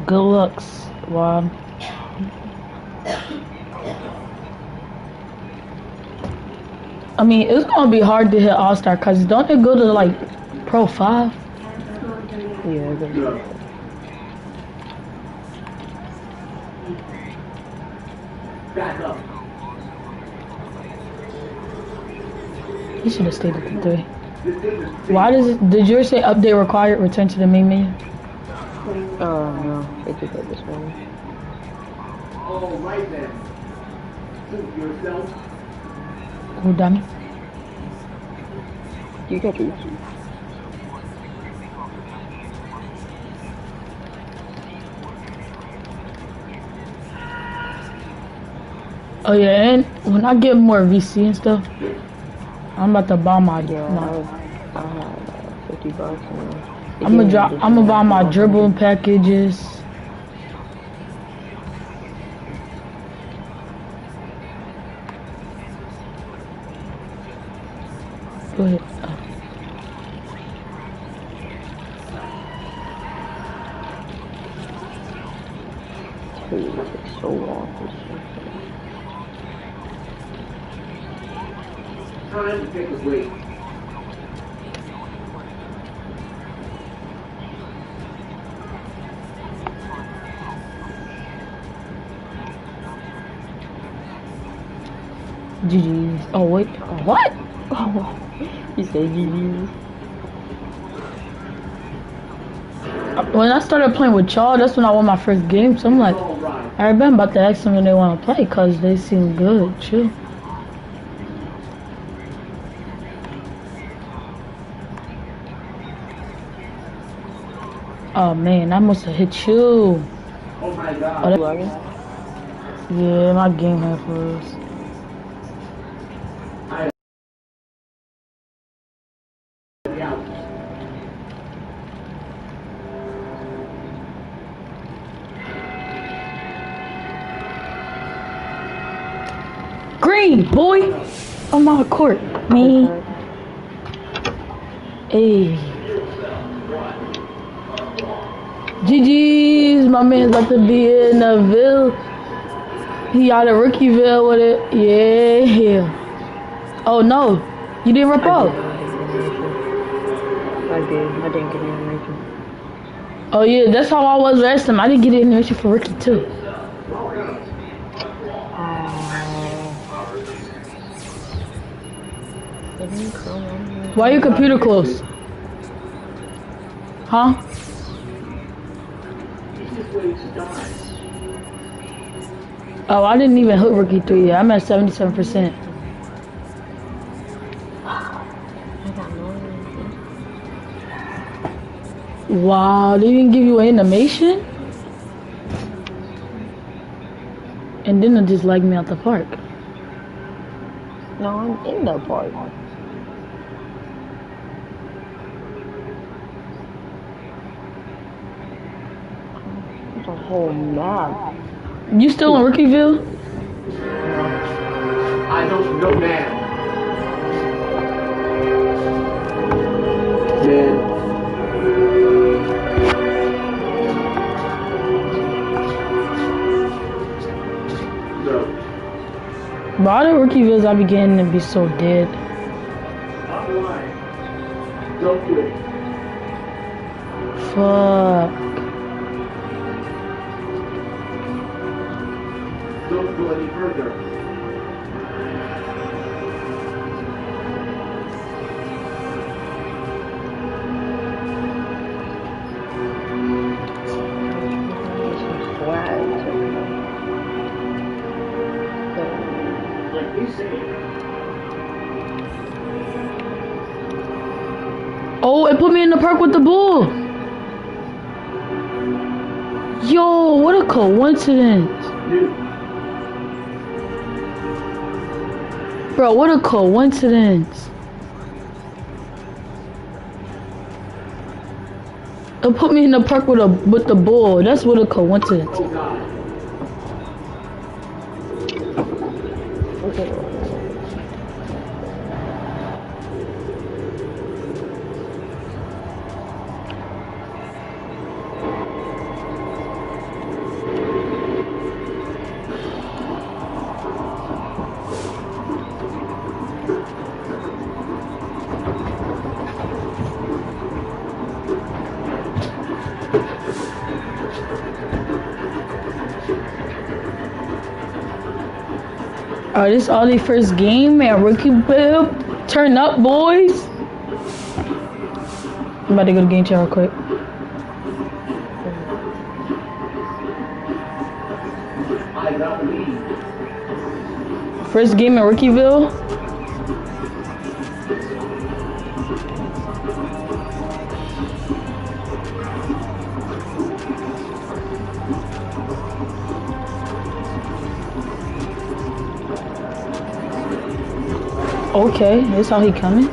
Good looks, Wow. I mean, it's gonna be hard to hit All-Star because don't it go to like Pro 5? Yeah, Back up. He should have stayed at the 3. Why does it, did yours say update required, return to the main menu? No, it just like this one. All right then. Suit yourself. Oh, dummy. You got these. Oh yeah, and when I get more VC and stuff, I'm about to buy my. I have $50 now. I'm gonna buy my dribbling packages. Go ahead. Dude, it takes so long. Time to take a break. GG's. Oh wait, what? Oh, you said GG's. When I started playing with y'all, that's when I won my first game. So I'm like, I've been about to ask them when they want to play because they seem good. Chill. Oh man, I must have hit you. Oh my god. Oh, yeah, my game had froze. Green, boy! On my court, me. Hey. GG's, my man's about to be in the Ville. He out of Rookieville with it. Yeah. Oh no, you didn't rip out. I didn't get animation. Oh yeah, that's how I was last time. I didn't get animation for Rookie too. Why your computer closed? Huh? Oh, I didn't even hit Rookie 3 yet. I'm at 77%. Wow, they didn't give you an animation? And then it just lagged me out the park. No, I'm in the park. The whole map. You still in Rookieville? I don't know, man. Man. No. But all the Rookievilles I be getting to be so dead. Online. Don't quit. Fuck. Don't go any further. Like you say. Oh, it put me in the park with the bull. Yo, what a coincidence. Bro, what a coincidence. It put me in the park with the bull. That's what a coincidence. Oh God. Alright, this is Ollie first game at Rookie Bill. Turn up, boys. I'm about to go to game chat real quick. First game at Rookieville. Okay, this how he coming?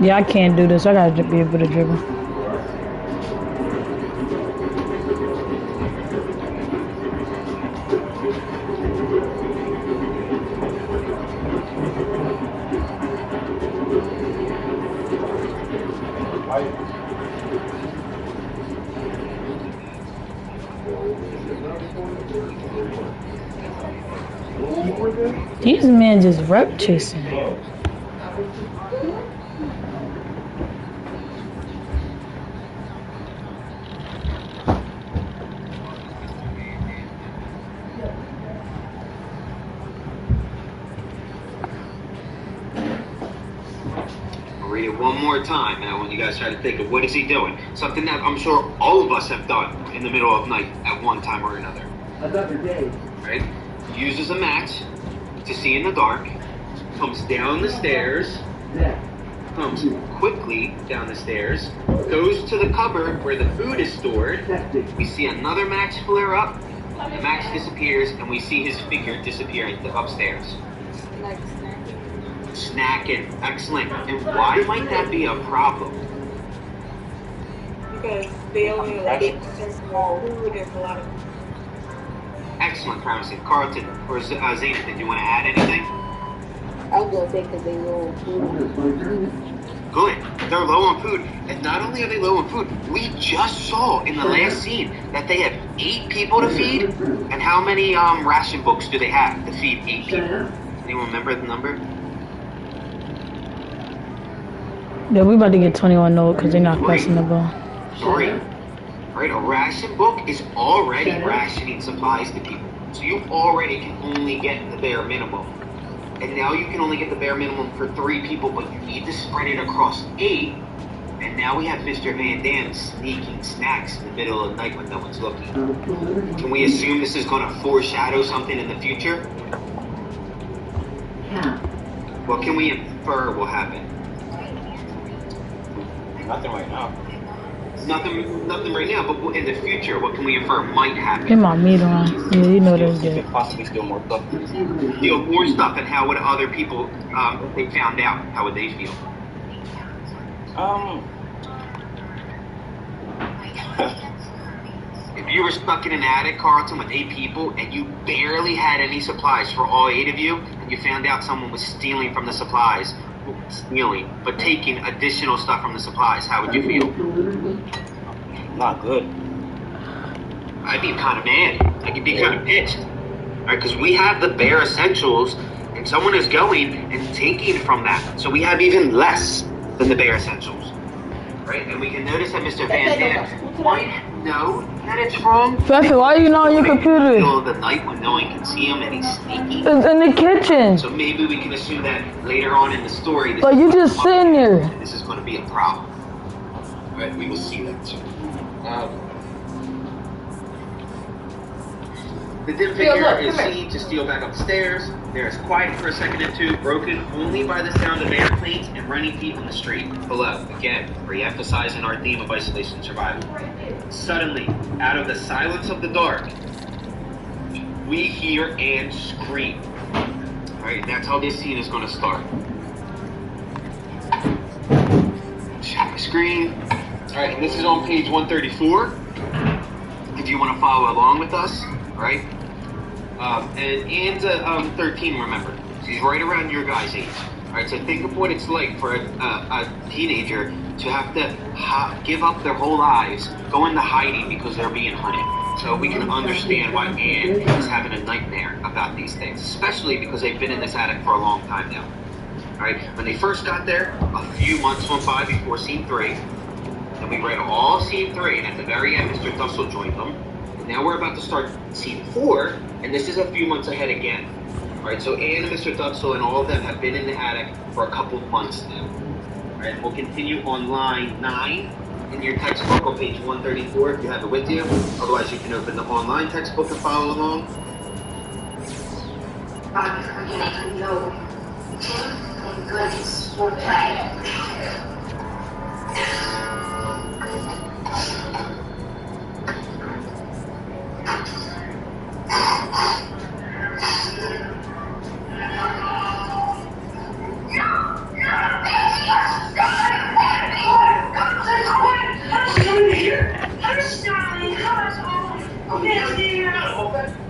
Yeah, I can't do this. I gotta be able to dribble. These men just rep chasing. Read it one more time now when you guys try to think of what is he doing. Something that I'm sure all of us have done in the middle of night at one time or another. Another day. Right? Uses a match to see in the dark, comes down the stairs, comes quickly down the stairs, goes to the cupboard where the food is stored. We see another match flare up, the match disappears, and we see his figure disappear upstairs. Snacking. Excellent. And why might that be a problem? Because they only like small food and a lot of. Excellent, promising. Carlton or Zayna, did you want to add anything? I was gonna say because they low on food. Good. They're low on food. And not only are they low on food, we just saw in the last scene that they have 8 people to feed. And how many ration books do they have to feed 8 people? Anyone remember the number? Yeah, we about to get 21 0 because they're not passing the ball. 3. Right, a ration book is already rationing supplies to people. So you already can only get the bare minimum. And now you can only get the bare minimum for 3 people, but you need to spread it across 8. And now we have Mr. Van Dam sneaking snacks in the middle of the night when no one's looking. Can we assume this is going to foreshadow something in the future? Yeah. What can we infer will happen? Nothing right now. Nothing right now, but in the future, what can we infer might happen? Get my meat on. Yeah, you know that's good. Possibly steal more stuff. Steal more stuff, and how would other people, if they found out, how would they feel? If you were stuck in an attic, Carlton, with 8 people, and you barely had any supplies for all 8 of you, and you found out someone was stealing from the supplies, but taking additional stuff from the supplies, how would you feel? Not good. I'd be kind of mad. I could be kind of pissed. Right, because we have the bare essentials, and someone is going and taking from that. So we have even less than the bare essentials. Right? And we can notice that Mr. Van Dam might know that it's wrong. Fefe, why are you not on your computer? In the middle of the night when no one can see him and he's sneaky. It's in the kitchen. So maybe we can assume that later on in the story, But you just sitting there. This is going to be a problem. Right? We will see that too. The dim figure is seen to steal back upstairs. There is quiet for a second or two, broken only by the sound of airplanes and running feet on the street below. Again, re-emphasizing our theme of isolation and survival. Suddenly, out of the silence of the dark, we hear Anne scream. Alright, that's how this scene is going to start. Scream. Alright, and this is on page 134. If you want to follow along with us. Right? And Anne's 13, remember. She's right around your guys' age. Alright, so think of what it's like for a teenager to have to give up their whole lives, go into hiding because they're being hunted. So we can understand why Anne is having a nightmare about these things, especially because they've been in this attic for a long time now. Alright, when they first got there, a few months went by before scene 3. Then we read all scene 3, and at the very end, Mr. Dussel joined them. Now we're about to start scene 4, and this is a few months ahead again. Alright, so Anne and Mr. Dussel and all of them have been in the attic for a couple of months now. Alright, we'll continue on line 9 in your textbook on page 134 if you have it with you. Otherwise, you can open the online textbook and follow along.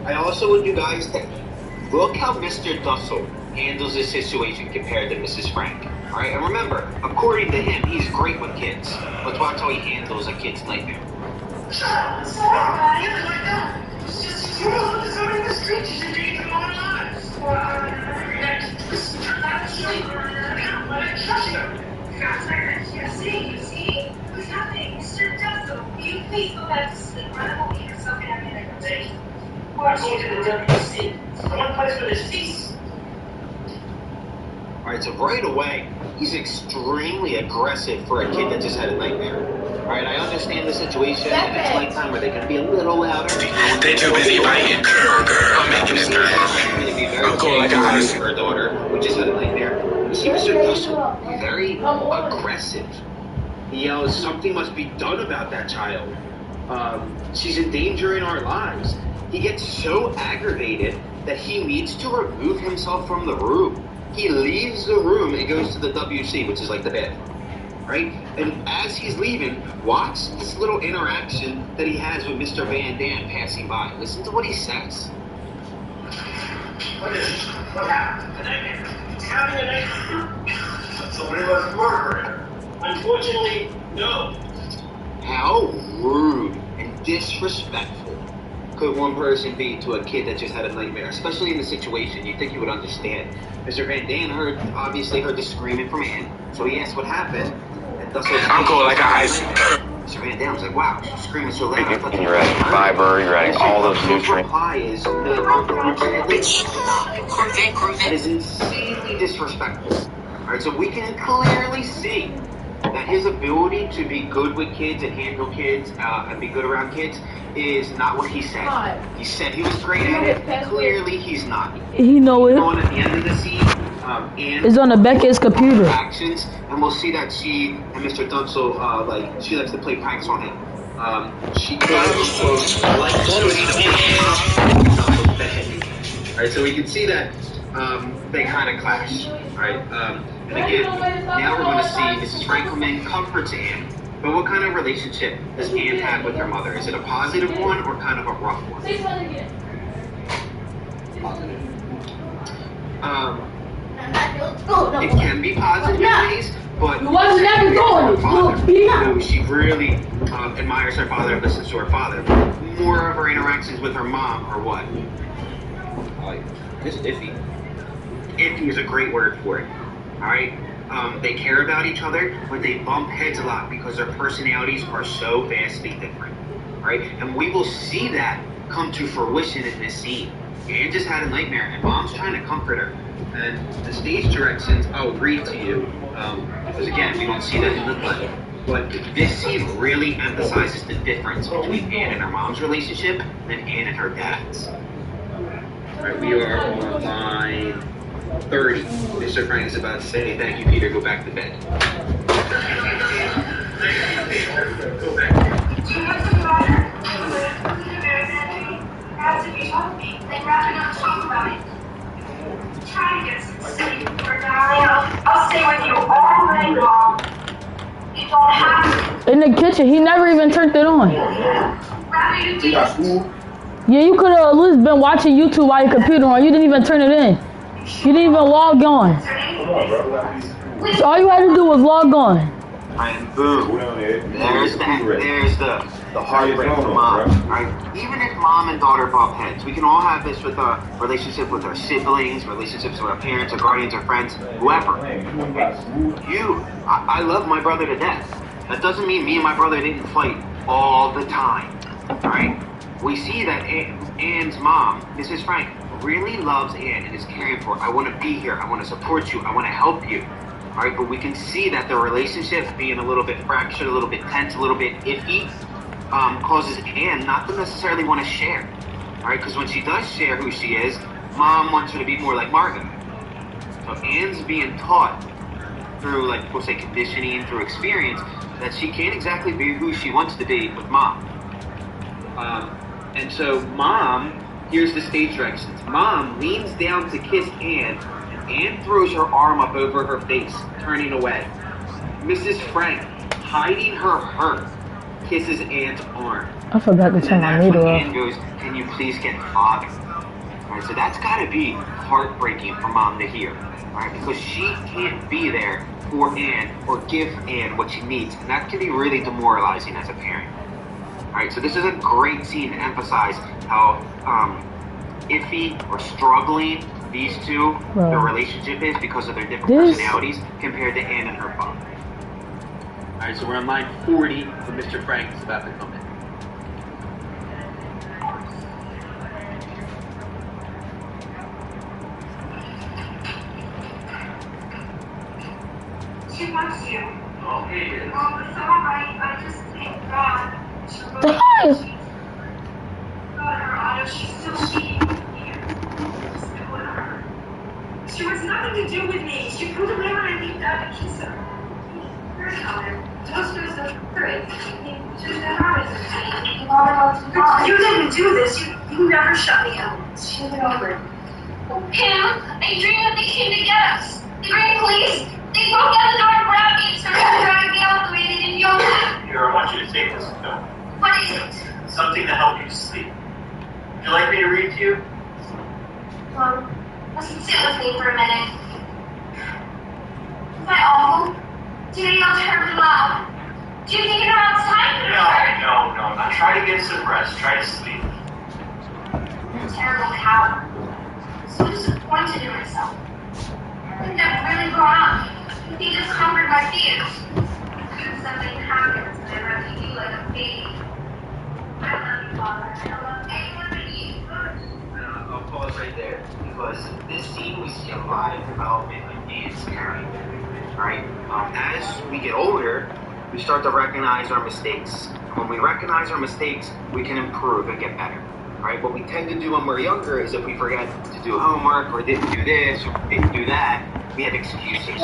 I also want you guys to look how Mr. Dussel handles this situation compared to Mrs. Frank. Alright, and remember, according to him, he's great with kids. Let's watch how he handles a kid's nightmare. What's happening? Mr. Dussel, will you please go back to sleep? I won't leave yourself in having a conversation. I'm going to the WC. It's one place for this peace. Alright, so right away, he's extremely aggressive for a kid that just had a nightmare. Alright, I understand the situation, and it's nighttime where they can be a little louder. They're too busy fighting. Girl, making it through. I'm going like a house for her daughter, who just had a nightmare. You see Mr. Dussel, very aggressive. He yells, something must be done about that child. She's endangering our lives. He gets so aggravated that he needs to remove himself from the room. He leaves the room and goes to the WC, which is like the bed. Right? And as he's leaving, watch this little interaction that he has with Mr. Van Dam passing by. Listen to what he says. What is it? What happened? A nightmare. He's having a nightmare. Somebody was murdering. Unfortunately, no. How rude and disrespectful could one person be to a kid that just had a nightmare, especially in the situation? You'd think you would understand. Mr. Van Dam obviously heard the screaming from Anne, so he asked what happened. And I'm cool like ice. Mr. Van Dam was like, wow, she's screaming so loud. And you're adding fiber, you're adding all those nutrients. Reply is, unfortunately, that is insanely disrespectful. Alright, so we can clearly see that his ability to be good with kids and handle kids and be good around kids is not what he said. He said he was great at it. Clearly, he's not. He know it. On at the end of the scene, Anne It's on the back of his computer. actions, and we'll see that she and Mr. Dunsel, she likes to play pranks on him. She likes Alright, so we can see that they kind of clash. Alright, and again, now we're going to see Mrs. Frankelman comforts Anne. But what kind of relationship does Anne have with her mother? Is it a positive one or kind of a rough one? It can be positive in ways, but she really admires her father and listens to her father. More of her interactions with her mom are what? This iffy. Iffy is a great word for it. Alright? They care about each other, but they bump heads a lot because their personalities are so vastly different. Alright? And we will see that come to fruition in this scene. Anne just had a nightmare, and Mom's trying to comfort her. And the stage directions I'll read to you, because again, we don't see that in the play. But this scene really emphasizes the difference between Anne and her mom's relationship than Anne and her dad's. Alright, we are on line 30. Mr. Frank is about to say, thank you, Peter, go back to bed. Go back. Perhaps if you told me, they'd rather not talk about it. Try to get some sleep, darling. I'll stay with you all night long. You don't have to. In the kitchen, he never even turned it on. Rather you do. Yeah, you could have at least been watching YouTube while your computer on. You didn't even turn it in. You didn't even log on. So all you had to do was log on. And boom, there's the heartbreak from Mom. Right? Even if Mom and daughter bump heads, we can all have this with our relationship with our siblings, relationships with our parents, our guardians, our friends, whoever. I love my brother to death. That doesn't mean me and my brother didn't fight all the time. Right? We see that Anne's mom, Mrs. Frank, really loves Anne and is caring for her. I want to be here. I want to support you. I want to help you. All right, but we can see that the relationship being a little bit fractured, a little bit tense, a little bit iffy, causes Anne not to necessarily want to share. All right, because when she does share who she is, Mom wants her to be more like Margot. So Anne's being taught through, like, we'll say conditioning, through experience, that she can't exactly be who she wants to be with Mom. And so Mom, here's the stage directions. Mom leans down to kiss Anne, and Anne throws her arm up over her face, turning away. Mrs. Frank, hiding her hurt, kisses Anne's arm. I forgot to turn my meter off. Anne goes, can you please get Father? All right, so that's got to be heartbreaking for Mom to hear. All right, because she can't be there for Anne or give Anne what she needs, and that can be really demoralizing as a parent. All right, so this is a great scene to emphasize how iffy or struggling these two, their relationship is because of their different personalities compared to Anne and her father. All right, so we're on line 40 when Mr. Frank is about to come in. She wants you. Okay. It's all right. I just thank God. She's still cheating with me. Just go with her. She wants nothing to do with me. She pulled a river and leaped out to kiss her. Toaster's the great. You didn't do this. You never shut me out. She'll get over it. Pam, I dreamed that they came to get us. The Grand Police. They broke down the door and grabbed me and started to drag me out the way they did yoga. Here, I want you to take this. No. What is it? Something to help you sleep. Would you like me to read to you? Listen, sit with me for a minute. Is that awful? Do they yell terribly loud? Do you think it around time? No. Now try to get some rest. Try to sleep. I'm a terrible coward. So disappointed in myself. I think I've really grown up. I think it's conquered my fears. If something happens, I rescue you like a baby. I love you, Father. I love anyone but you. I'll pause right there because this scene we see a lot of development in Anne's character. Right? As we get older, we start to recognize our mistakes. When we recognize our mistakes, we can improve and get better. Right? What we tend to do when we're younger is if we forget to do homework or didn't do this or didn't do that, We have excuses.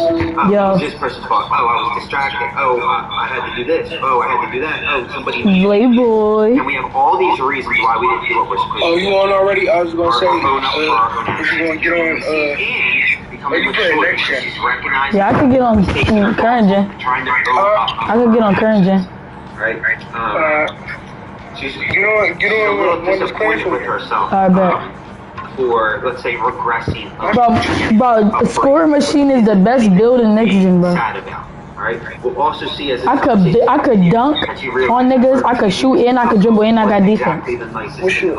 Yo. This person's fault. Oh, I was distracted. Oh, I had to do this. Oh, I had to do that. Oh, somebody. Playboy. And we have all these reasons why we didn't do what we're supposed to do. Oh, you on already? I was gonna say, if you gonna get on, you play next gen. Yeah, I could get on current gen. I could get on current gen. Right. She's get on when it's disappointed with herself. I bet. For, let's say, regressing. Bro, the scoring machine is the best build in next gen, bro. Sad about. Right. We'll also see as I could dunk on niggas. I could shoot and I could dribble and I got defense. What's your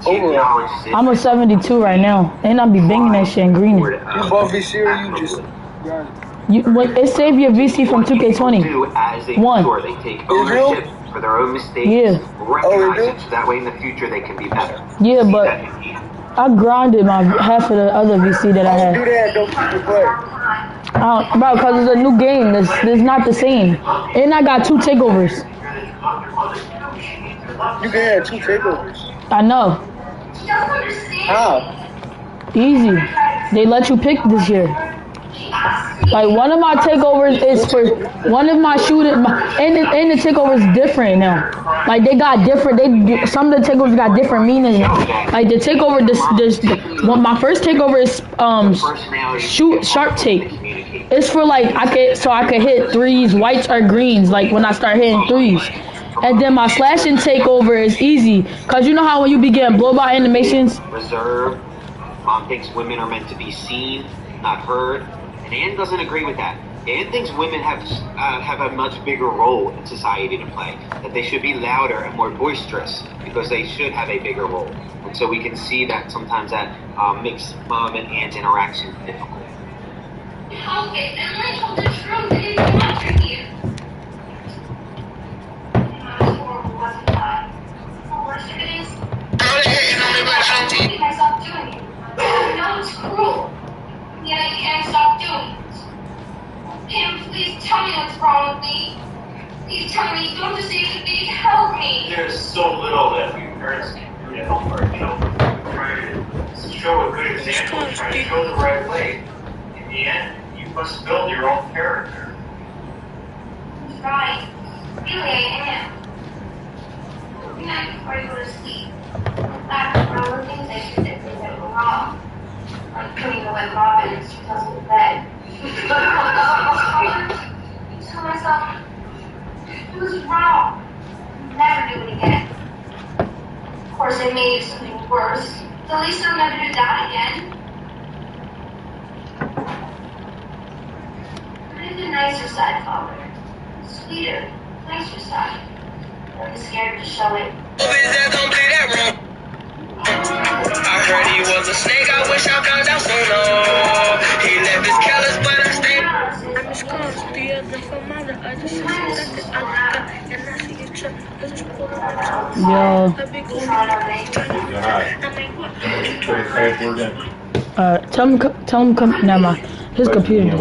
overall? I'm a 72 right now, and I be banging that shit in green. You bought VC or you just? It saved your VC from 2K20. One. They take ownership for their own mistakes. Yeah. Recognize it so that way in the future they can be better. Yeah, but I grinded my half of the other VC that I had. Do that, don't keep your play. Bro, because it's a new game. It's not the same. And I got 2 takeovers. You can have 2 takeovers. I know. How? Easy. They let you pick this year. Like, one of my takeovers is for one of my shooting, and the takeover is different now. Like, they got different. Some of the takeovers got different meanings now. Like the takeover, my first takeover is shoot sharp take. It's for like I could hit threes, whites or greens. Like when I start hitting threes. And then my slashing takeover is easy, cause you know how when you be getting blowout animations. Reserve. Mom thinks women are meant to be seen, not heard. And Ann doesn't agree with that. Ann thinks women have a much bigger role in society to play. That they should be louder and more boisterous because they should have a bigger role. And so we can see that sometimes that makes Mom and Ann's interaction difficult. Okay, then I told the truth. They didn't want to hear. Horrible, wasn't I? The worst of it is, I can't stop doing it. I know it's cruel. Yet I can't stop doing it. Pam, please tell me what's wrong with me. Please tell me you don't just say to me, help me. There's so little that we parents can do to help our children. Trying to show a good example, trying to show the right way. In the end, you must build your own character. That's right. Really, I am. Every night before I go to sleep, I look back at all the things I should have done that were wrong. Like putting the wet Robin and she tells me to bed. I tell myself, it was wrong. Never do it again. Of course, I made something worse. But at least I'll never do that again. But I did the nicer side, Father. Sweeter, nicer side. I'm scared to show it. I heard he was a snake, I wish I found out sooner. He left his callous, but I stayed. I'm just close, the other from my other sister, and I see you trip. Tell him come. Never mind. His computer.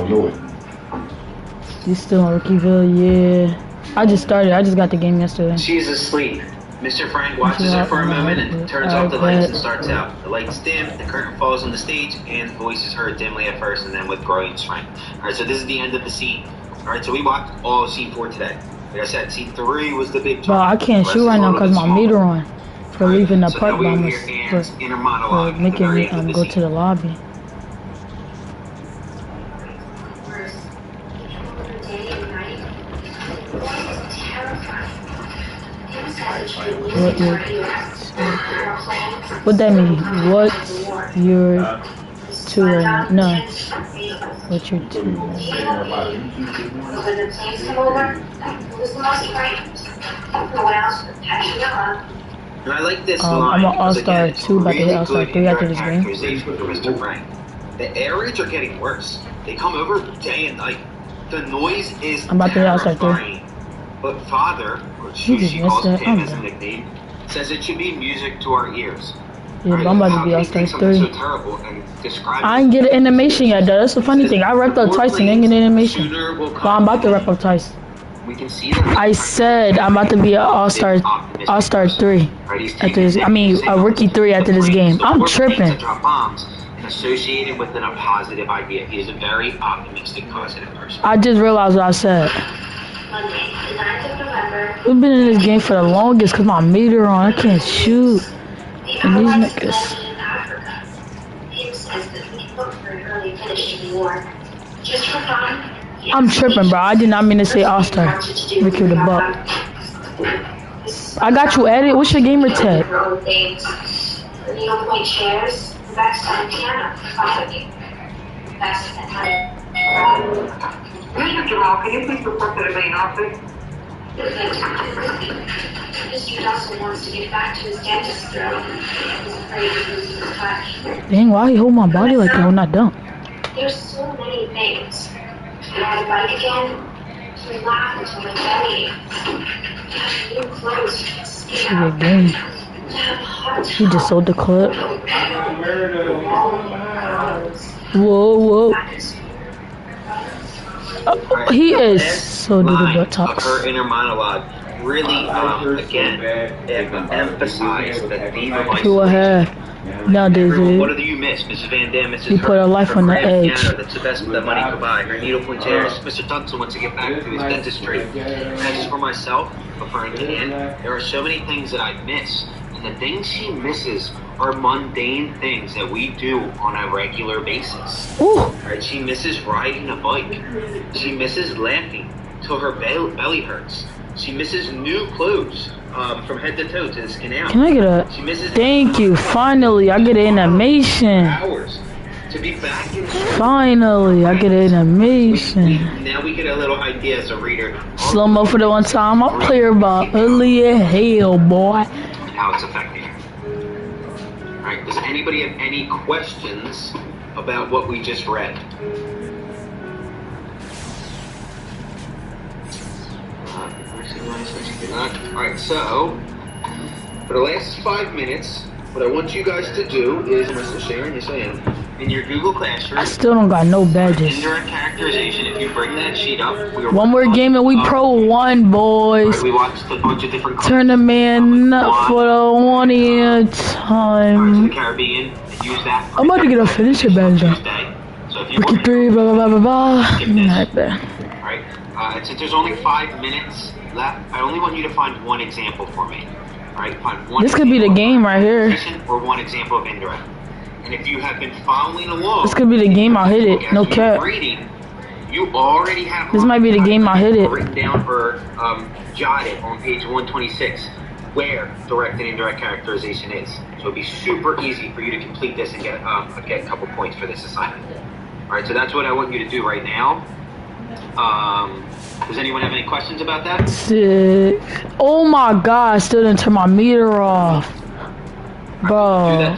He's still on Rookieville, yeah. I just started. I just got the game yesterday. She's asleep. Mr. Frank watches her for a moment and turns off the lights and starts out. The lights dim, the curtain falls on the stage, and the voice is heard dimly at first and then with growing strength. Alright, so this is the end of the scene. Alright, so we watched all of scene 4 today. Like I said, scene 3 was the big Bro, I can't shoot right now because my meter on. For leaving the park by for making me go to the lobby. What that mean? What's your two? No. What's your two? And I like this I'm line. an All-Star 2, about to hit All-Star 3 after this game. Mr. Frank. The air raids are getting worse. They come over day and night. The noise is I'm about to hit All-Star 3. But Father, which she calls him as a nickname, says it should be music to our ears. Yeah, but I'm about to be All-Star 3. So terrible and I didn't get an animation yet, though. That's the funny thing. I repped up twice and didn't get an animation. But I'm about to rep up twice. We can see that. I said I'm about to be an All-Star 3 after this. I mean, a Rookie 3 after this game. I'm tripping. associated with a positive idea. He is a very optimistic, positive person. I just realized what I said. Monday, the 9th of November. We've been in this game for the longest because my meter on. I can't shoot. And these niggas. In Africa. Tim says that we can look for an early finish to the war. Just for fun. I'm tripping, bro. I did not mean to say All-Star. Ricky the Buck. I got you added. What's your gamer tag? The needlepoint chairs, the backside piano, 5 of you. That's that time. Mr. Jamal, can you please report to the main office? Mr. Dawson wants to get back to his dentist throat. He's afraid of losing his touch. Dang, why he hold my body like that when I dunk? There's so many things. To ride a bike again, to laugh until my belly aches. To have new clothes to skip Good out. game. To have hot He just sold the clip. Whoa, whoa. He is so do the Line butt of talks. her inner monologue really, again, emphasized the theme of Who I have nowadays, What dude. do you miss, Mrs. Van Dam, Mrs. He put her life on the grand edge. piano, that's the best that money could buy. Her needlepoint chairs. Mr. Tunson wants to get back to his dentistry. Not just for myself, but for Ann. There are so many things that I miss. And the things she misses are mundane things that we do on a regular basis. Right? She misses riding a bike. She misses laughing till her belly hurts. She misses new clothes from head to toe to the skin out. Can I get a She misses thank you? Finally, I get an animation. hours to be back in school. Finally, I get an animation. Now we get a little idea as a reader Slow mo for the one time. I'll play her about early as hell, boy. and how it's affecting her. All right. Does anybody have any questions about what we just read? All right. So for the last 5 minutes, what I want you guys to do is, am I still sharing? Yes, I am. In your Google Classroom. I still don't got no badges. Indirect characterization. If you bring that sheet up, we are One more game and we pro 1, boys. We watched a bunch of different Turn the man up for the 1 year time. Caribbean and use that. I'm about to get a finisher badge though. So if you Rookie 3, blah blah blah blah blah. Alright, bet. Alright, since there's only 5 minutes left, I only want you to find one example for me. Alright, find one. This could be the game right here. Or one example of indirect. And if you have been following along, This could be the game. I'll hit it. No cap. reading, you already have This might be the game. I'll hit it. written down or jotted on page 126 where direct and indirect characterization is. So it'd be super easy for you to complete this and get a couple points for this assignment. All right, so that's what I want you to do right now. Does anyone have any questions about that? Sick. Oh my god, I still didn't turn my meter off. Bro,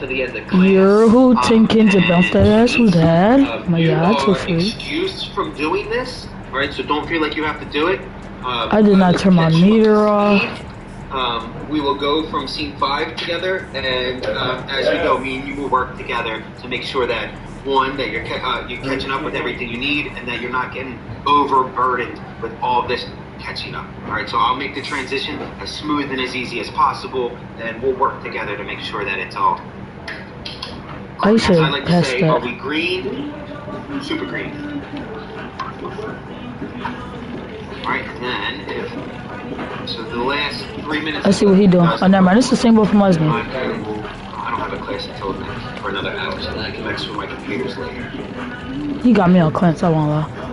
you're who thinking to bounce that ass? Who's that? My god, so free. Excused from doing this. All right, so don't feel like you have to do it. I did not turn my meter off. We will go from scene 5 together, and as we go, me and you will work together to make sure that one, that you're catching up with everything you need, and that you're not getting overburdened with all this catching up. All right, so I'll make the transition as smooth and as easy as possible, and we'll work together to make sure that it's all. I As should I like to pass say, are that. we green? Super green. All right, and then if so, the last 3 minutes. Let's see what he doing. Oh, never mind. This is the same boy from last game. I don't have a class until for another hour, so then I can mess with my computers later. He got me on cleanse, I won't lie.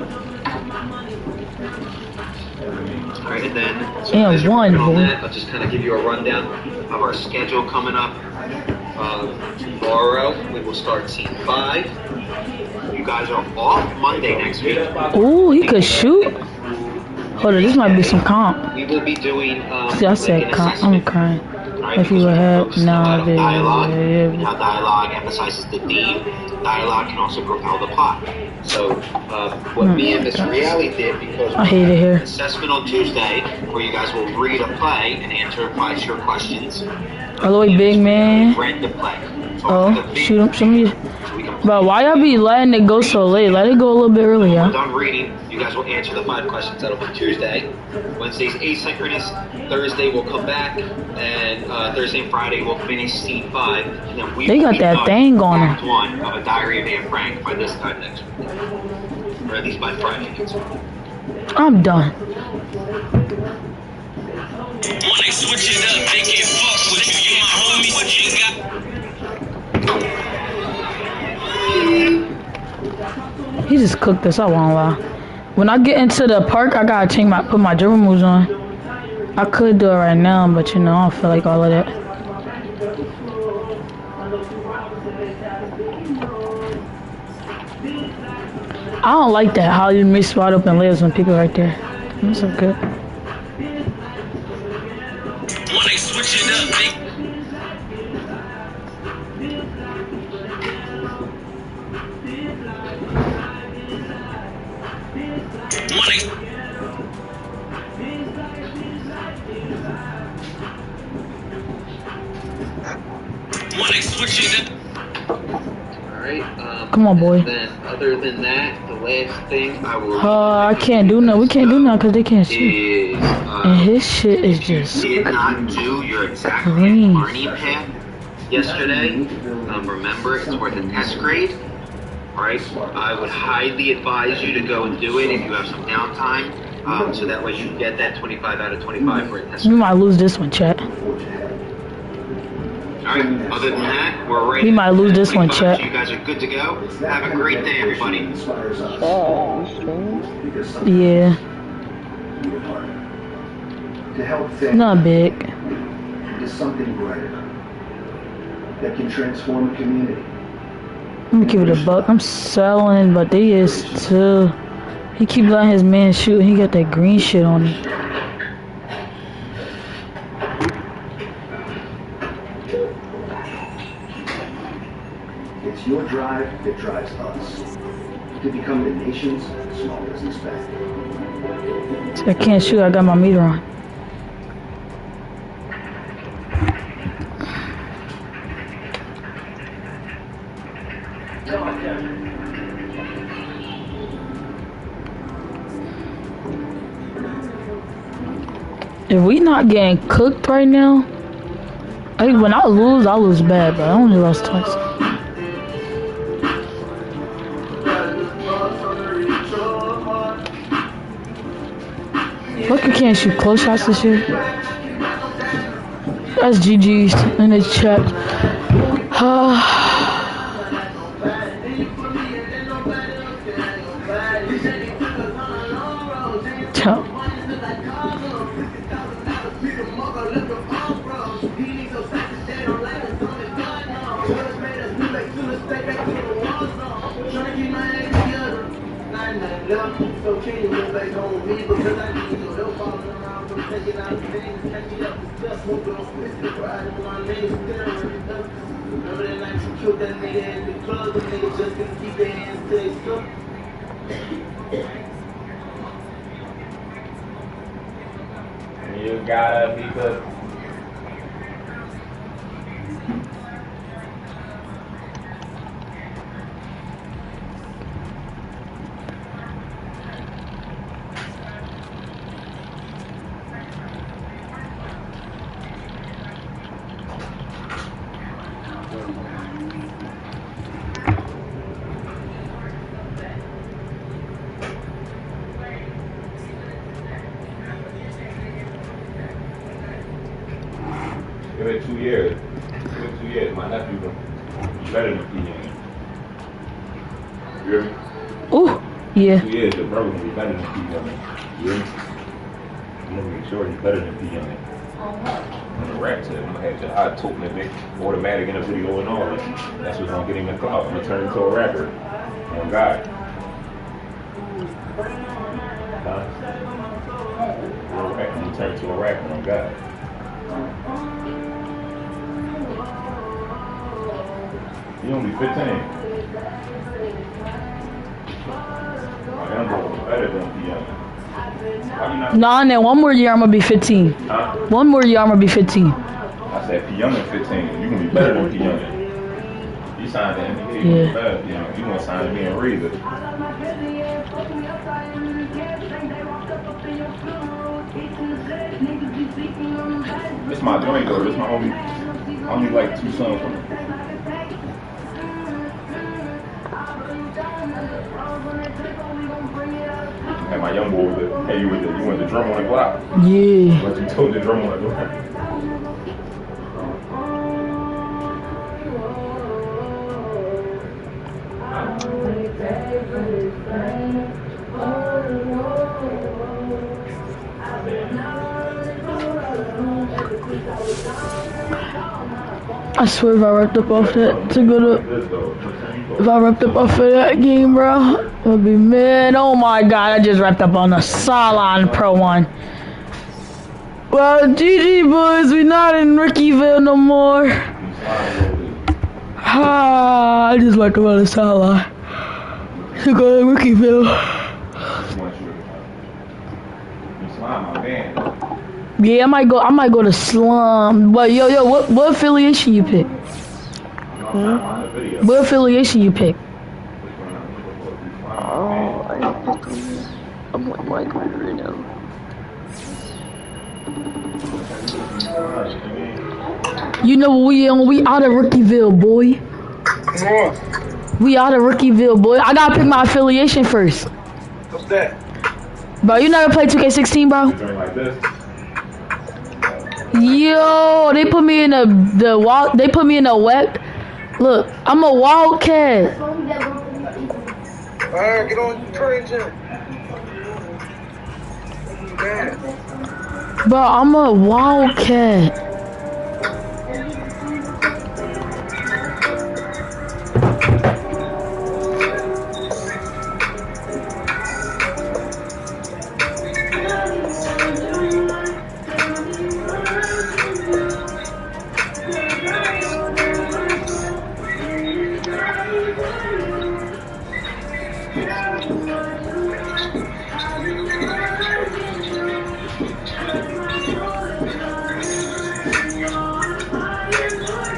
Alright, and then And as you're one, working on boy. that, I'll just kind of give you a rundown of our schedule coming up. Tomorrow we will start scene 5. You guys are off Monday next week. Ooh, he could shoot. Hold on, this might be some comp. We will be doing See, I said comp. I'm crying. If you would have dialogue, and no, how dialogue emphasizes the theme. Dialogue can also propel the plot. So, what me and Miss Reale did, because I hate it here. assessment on Tuesday, where you guys will read a play and answer 5 short questions. All the way big man. Read the play. So Oh, shoot him, shoot me. So we can Bro, why y'all be letting it go so late? Let it go a little bit earlier. We're done reading. You guys will answer the 5 questions. That'll be Tuesday. Wednesday's asynchronous. Thursday we'll come back, and Thursday and Friday we'll finish scene 5. And then we They got that thing on Act them. 1 of A Diary of Anne Frank by this time next week, or at least by Friday next week. I'm done. When they switch it up, they can't fuck with you. You my homie, what you got? He just cooked us, I won't lie. When I get into the park, I gotta put my dribble moves on. I could do it right now, but you know, I don't feel like all of that. I don't like that, how you miss wide open layups when people right there. That's so good. When they switch it up, they switch it up. Alright, Come on, boy. Then, other than that, the last thing I will I can't do nothing. We can't do nothing because they can't shoot. is, And his shit is just did not do your exact green. Barney path yesterday. Remember, it's worth a test grade. Alright, I would highly advise you to go and do it if you have some downtime, so that way you can get that 25 out of 25 for a test We grade. might lose this one, chat. Alright, other than that, we're ready. We might lose this one, chat. You guys are good to go. Have a great day, everybody. Yeah. To help them Not big. into something brighter that can transform a community. I'm gonna keep it a buck. I'm selling, but they is too. He keep letting his man shoot. He got that green shit on him. It's your drive that drives us to become the nation's small business bank. I can't shoot. I got my meter on. If we not getting cooked right now, I think when I lose bad, but I only lost twice. Look, you can't shoot close shots this year. That's GG's in the chat. Tell. You gotta be good. Give it 2 years. Give it 2 years. My nephew will be better than P. You hear me? Ooh, yeah. 2 years, your brother will be better than P. You hear me? I'm gonna make sure he's better than P. On the rap tip, I'm gonna have your hot tote nigga, automatic in a video and all that. That's what's gonna get him in clout. I'm gonna turn him into a rapper. Oh God. Huh? I'm gonna turn into a rapper. Oh God. You only 15. I'm going better than P. Nah, and then one more year I'm gonna be 15. Huh? One more year I'm gonna be 15. I said P. Youngin 15. You gonna be better than P. Youngin. P. You signed the NBA. Yeah. You want to sign me and read it. It's my joint though. It's my only like 2 songs from it. And my young boy with it. Hey, you want the drum on the block? Yeah. But you told the drum on the block. I swear if I wrapped up off that to go to, if I wrapped up off of that game, bro, I'd be mad. Oh my god, I just wrapped up on a Salon Pro 1. Well, GG boys, we not in Rickyville no more. I just wrapped up on a Salon to go to Rickyville. Yeah, I might go to Slum. But yo, what affiliation you pick? What affiliation you pick? Oh, I picked I'm like Michael right now. You know we out of Rickyville, boy. We out of Rickyville, boy. I gotta pick my affiliation first. What's that? Bro, you never played 2K16, bro? Yo, they put me in the wall. They put me in a wet. Look, I'm a wildcat. Alright, get on train, Jim. Bro, I'm a wildcat.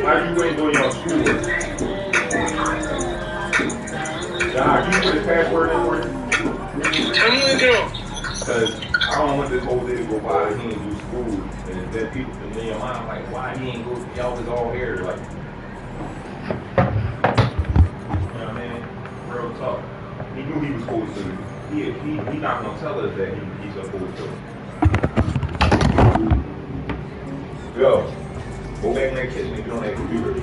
Why you ain't doing your schoolwork? John, can you put the password in for you? Tell me again. Because I don't want this whole day to go by and he ain't do school. And then people in your mind like, why he ain't go, y'all was all here. Like, you know what I mean? Real talk. He knew he was supposed to. He not going to tell us that he's supposed to. Yo. Go back in that kitchen and get on that computer.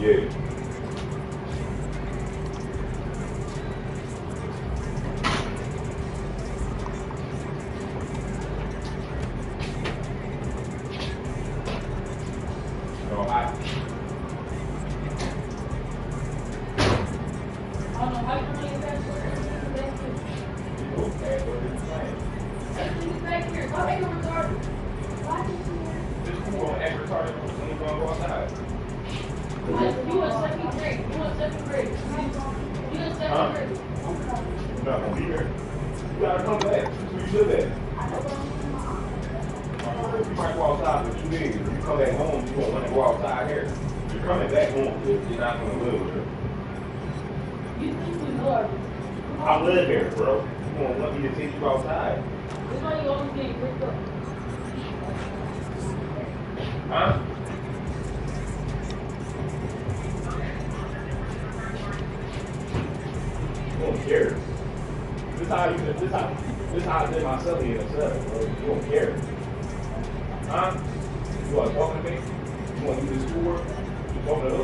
Yeah. No, You're not gonna be here. You gotta come back. That's where you live at. You might go outside for 2 days. If you come back home, you won't want to go outside here. You're coming back home because you're not gonna live with her. I live here, bro. You won't want me to take you outside. Huh? You don't care. This how I did my celly in a cell, bro. You don't care. Huh? You want to talk to me? You want to do this schoolwork? You talking to who?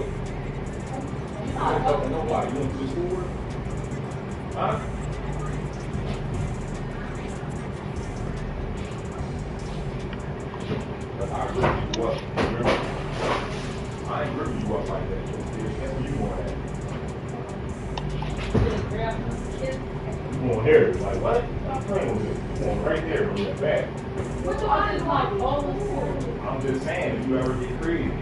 You ain't talking to nobody. You want to do this schoolwork? Huh? That's how I grip you up. Remember? I ain't gripping you up like that. That's where you want at. You want here? Like what? Stop playing with it. You want right there from the back. I'm just saying, if you ever get crazy, you know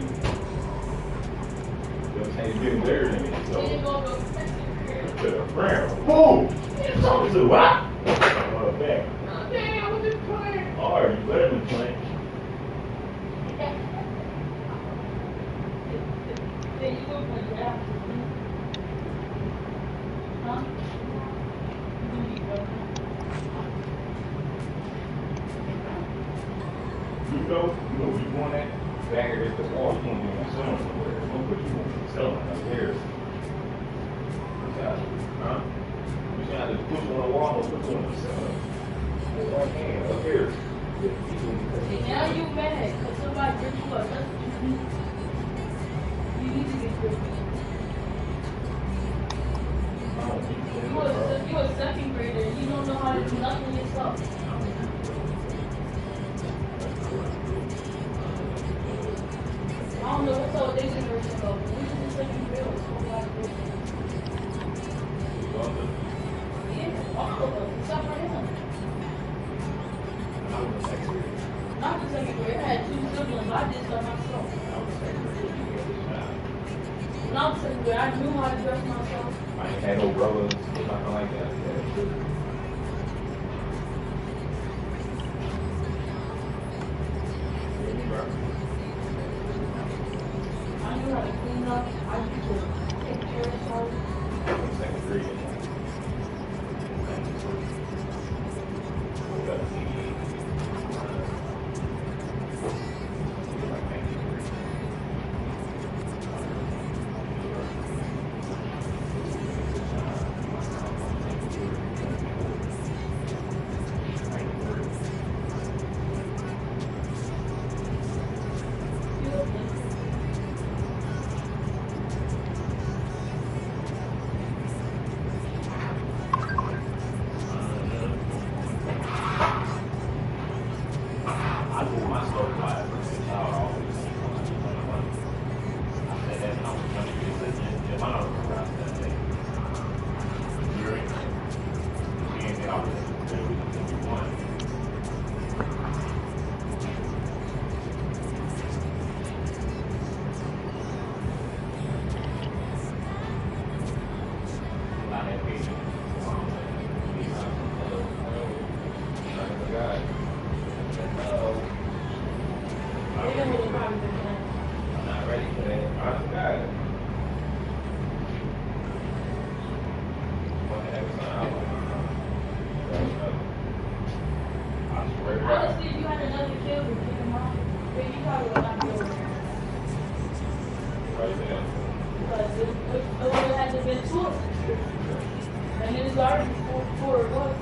what I'm saying? You're getting better than me, so. To the ground. Boom! Talking to what? Back. Alright, you better than playing. know you want that back against the wall. You want to be selling somewhere. Don't put you on selling up here. Huh? You should have to put you on the wall or put you on the cellar. Right hand up here. See, now you mad because somebody ripped you up. That's what you need. You need to get ripped. You a second grader and you don't know how to do nothing yourself. I don't know what's all they generation about. We just the second graders. Yeah, all of us, except for him. Not the second grade. I had 2 siblings. I did stuff myself. When I was second grade, I knew how to dress myself. I ain't had no brothers, nothing like that. I knew how to clean up. I used to take care of myself. Second grade. Honestly, if you had another kid with your mom, then you probably would not be over there. Because it would have had to be 2. And it was already 4 of us.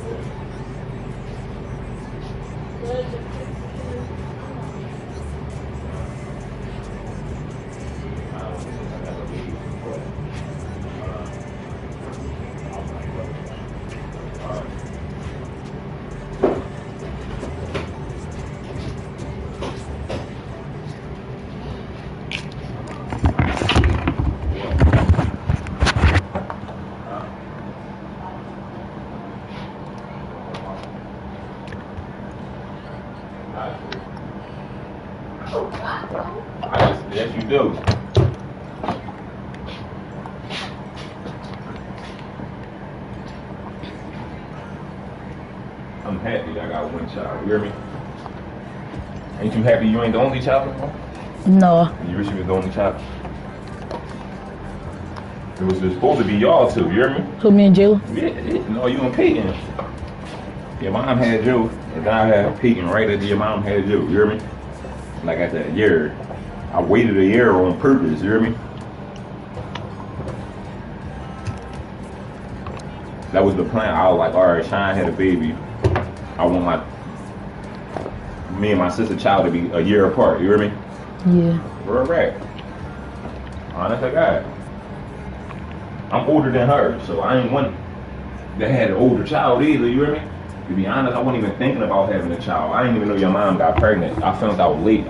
Yes, you do. I'm happy I got 1 child. You hear me? Ain't you happy you ain't the only child? No. You wish you was the only child? It was supposed to be y'all two. You hear me? So me and Jayla? Yeah. No, you and Peyton. Your mom had you, and then I had Peyton right after your mom had you. You hear me? Like I said, a year. I waited a year on purpose, you hear me? That was the plan. I was like, all right, Shine had a baby. I want me and my sister child to be a year apart, you hear me? Yeah. We're right. Honest to God. I'm older than her, so I ain't one that had an older child either, you hear me? To be honest, I wasn't even thinking about having a child. I didn't even know your mom got pregnant. I found out late.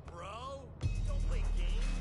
bro. Don't play games.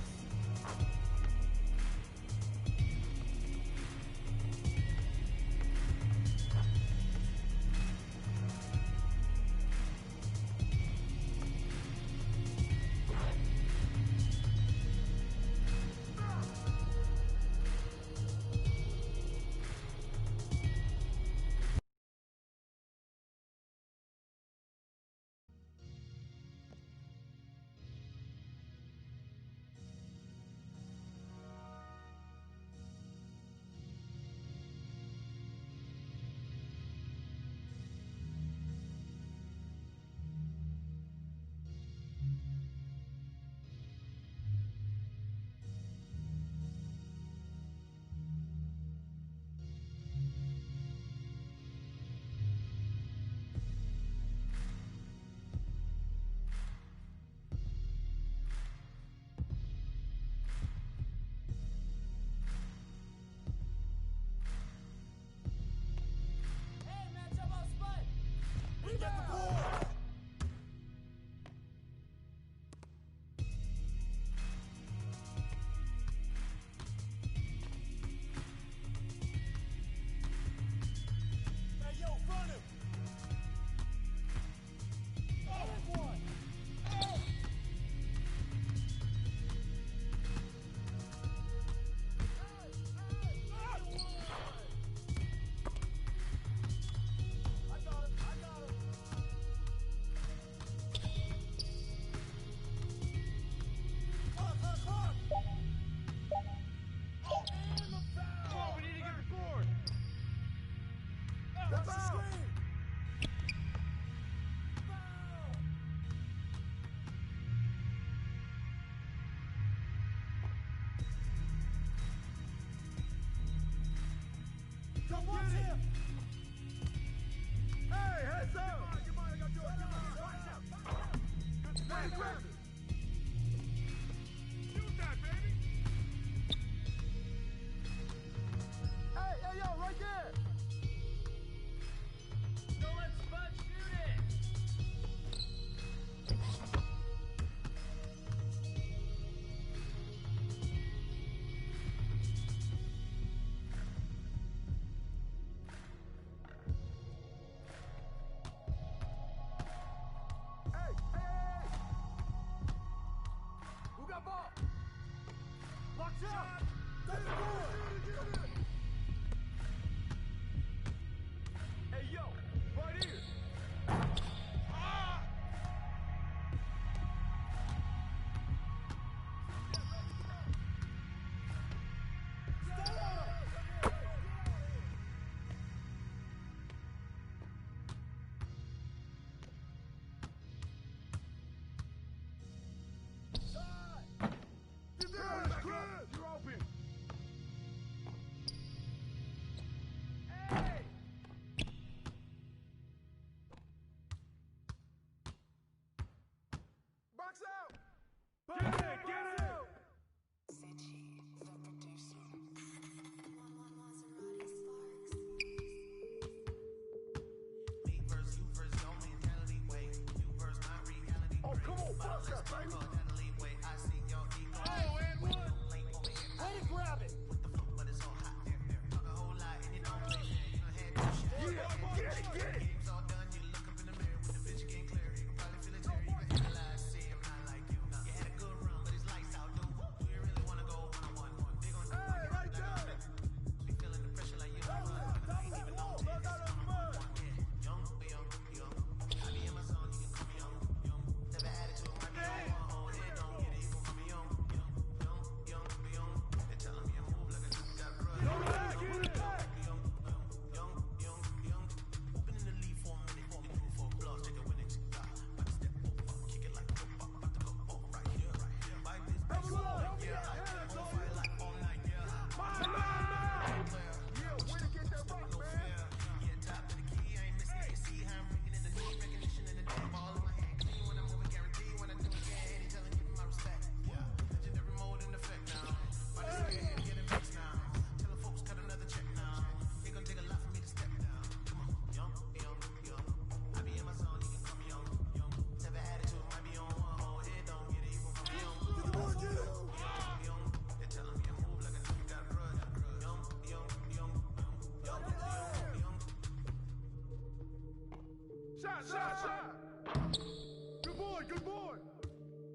Good boy, good boy.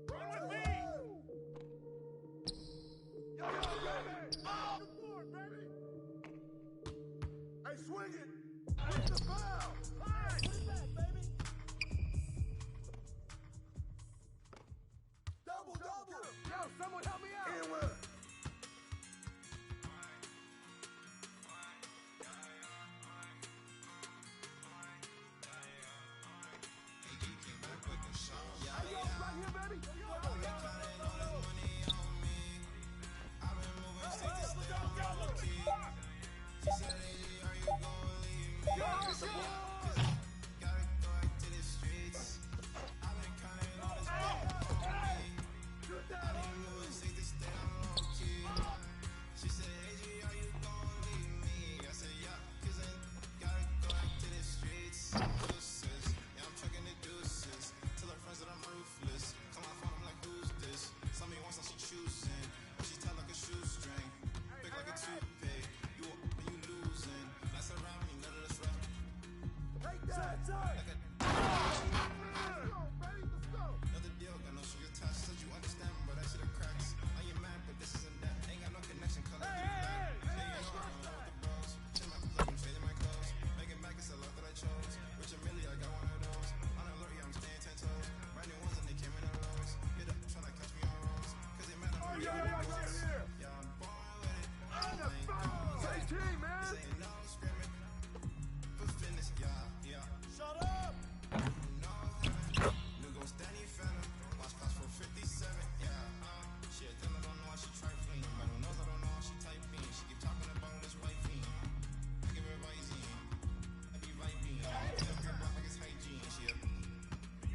Run with me. Yo, baby. Oh, good boy, baby. Hey, swing it. What's the foul? Hey, put it back, baby. Double. Yo, someone help me out. Anywhere.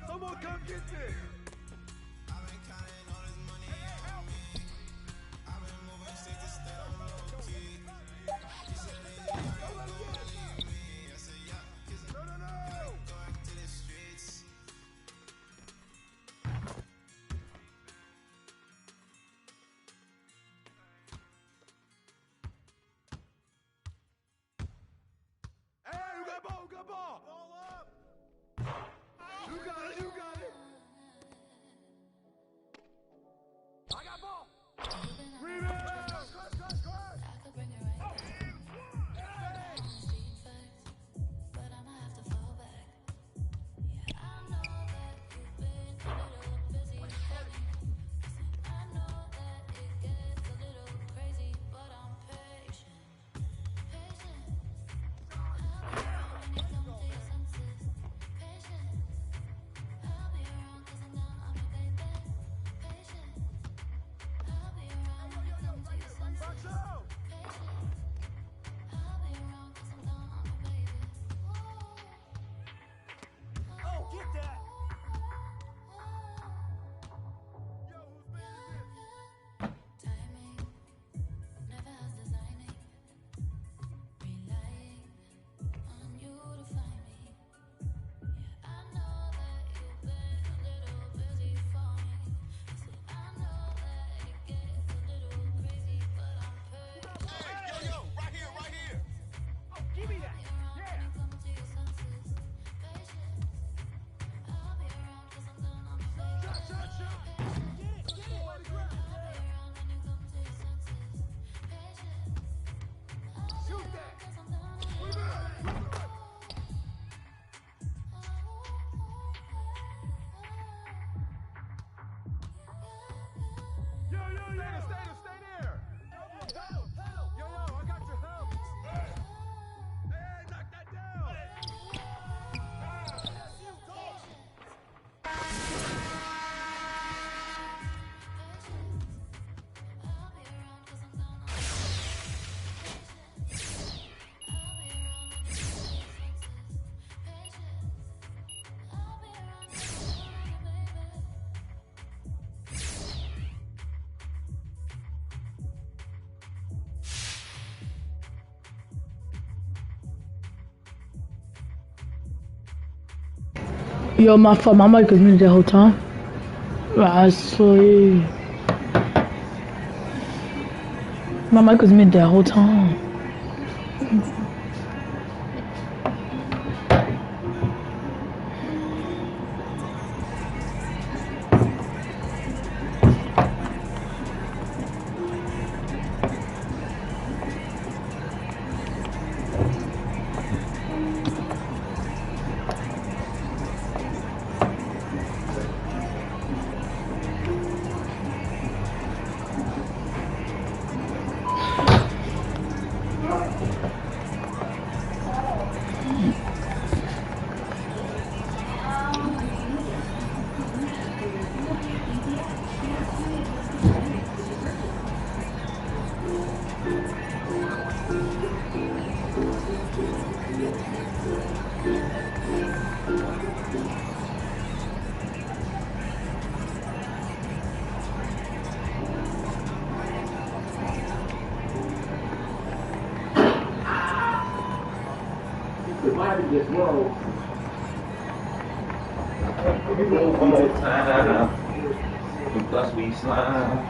Someone come get this! I've been counting all this money on me. I've been moving state to state on low key. She said, hey, are you gonna leave me? I said, yeah, cause I gotta go back to the streets. Hey, you got ball, Ball up! You got it! I got ball! Rebound! Clash! But I'ma have to fall back. Yeah, I know that you've been a little busy. I know that it gets a little crazy, but I'm patient. I'll be around when you come to your senses. Patience. I'll be around 'cause I'm down on your baby. Patience. I'll be around when you come to your senses. Patience. I'll be around 'cause I'm down on your baby. Oh, get that! Timing never has designing, relying on you to find me. Yeah, I know that you've been a little busy for me. So I know that it gets a little crazy, but I'm patient. Hey, yo, right here! Oh, give me that! Yeah! Come to your senses. Patience. I'll be around 'cause I'm down on my baby. Shot! Get it! I'll be around when you come to your senses. Patience. Shoot that! 'Cause I'm down on my Yo, stay there! Yo, I got your help! Hey, knock that down! I'll be around 'cause I'm down on my patience. I'll be around when you come to your senses. Patience. I'll be around 'cause I'm down on your baby. Yo, my fault. My mic was muted the whole time. I swear. My mic was muted the whole time. in this world. One more time. Plus we slime.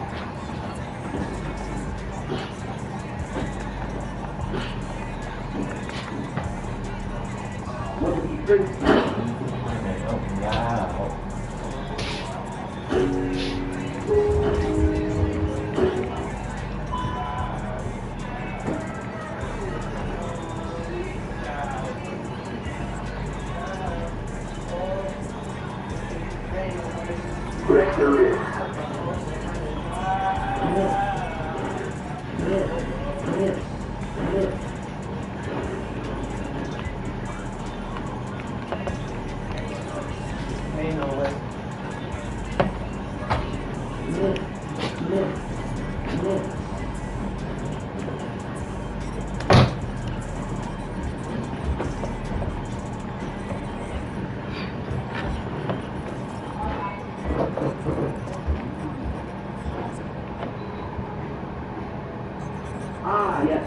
Ah, yes.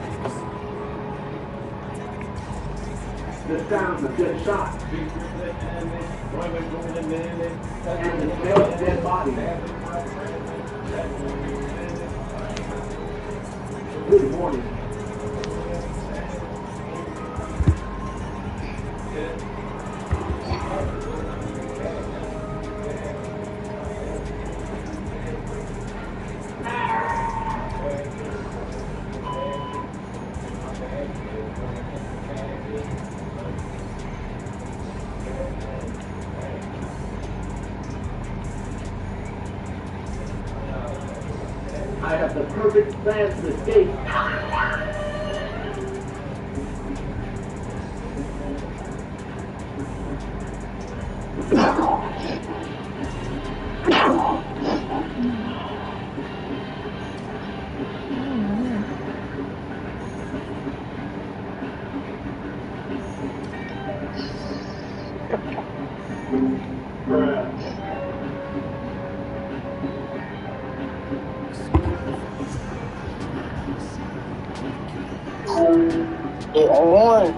The sounds of good shots. And the smell of dead bodies. Good morning. I have the perfect plan to escape. They on.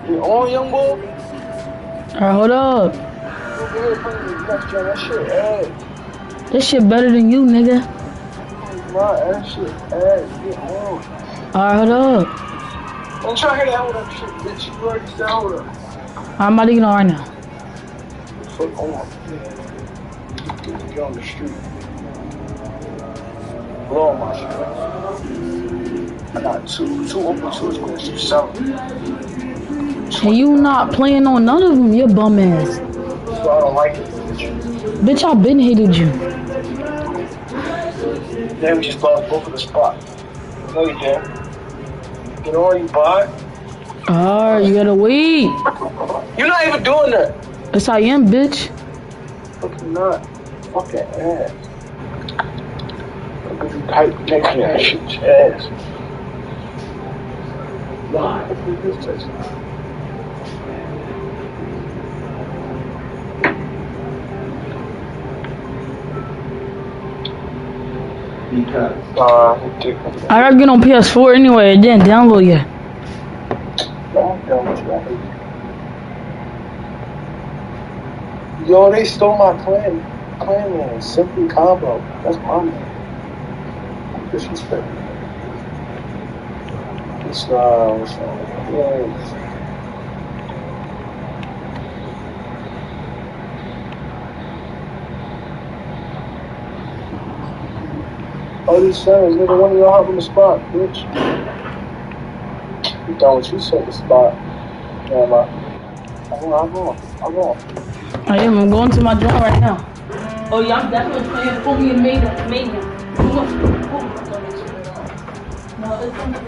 You on, young boy? Alright, hold up. That shit ass. This shit better than you, nigga. My ass shit ass. Get on. Alright, hold up. Don't try to hear that hold up shit, bitch. You already said hold up. I'm about to get on right now. Fuck on. Get on the street. Blow my shit. I got two open tools going to sell. And you not playing on none of them, you bum ass. So I don't like it, bitch. Bitch, I been hated you. Then we just lost both of the spot. No, you didn't. You know what you bought? Alright, you gotta wait. You're not even doing that. Yes, I am, bitch. Fuck you not. Fuck that ass. Look at you tight making that shit's ass. Live. Because I gotta get on PS4 anyway, it didn't download yet. Yo, they stole my clan name. Simply Combo. That's my name. Disrespect. It's yes. All these saying, nigga, one of y'all hop on the spot, bitch. You done what you said, the spot. Yeah, I'm going. I am, I'm going to my job right now. Oh yeah, I'm definitely playing fully and Mania. No, it's on the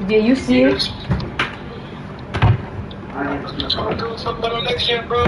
Yeah, you see it? I'm doing something better next year, bro.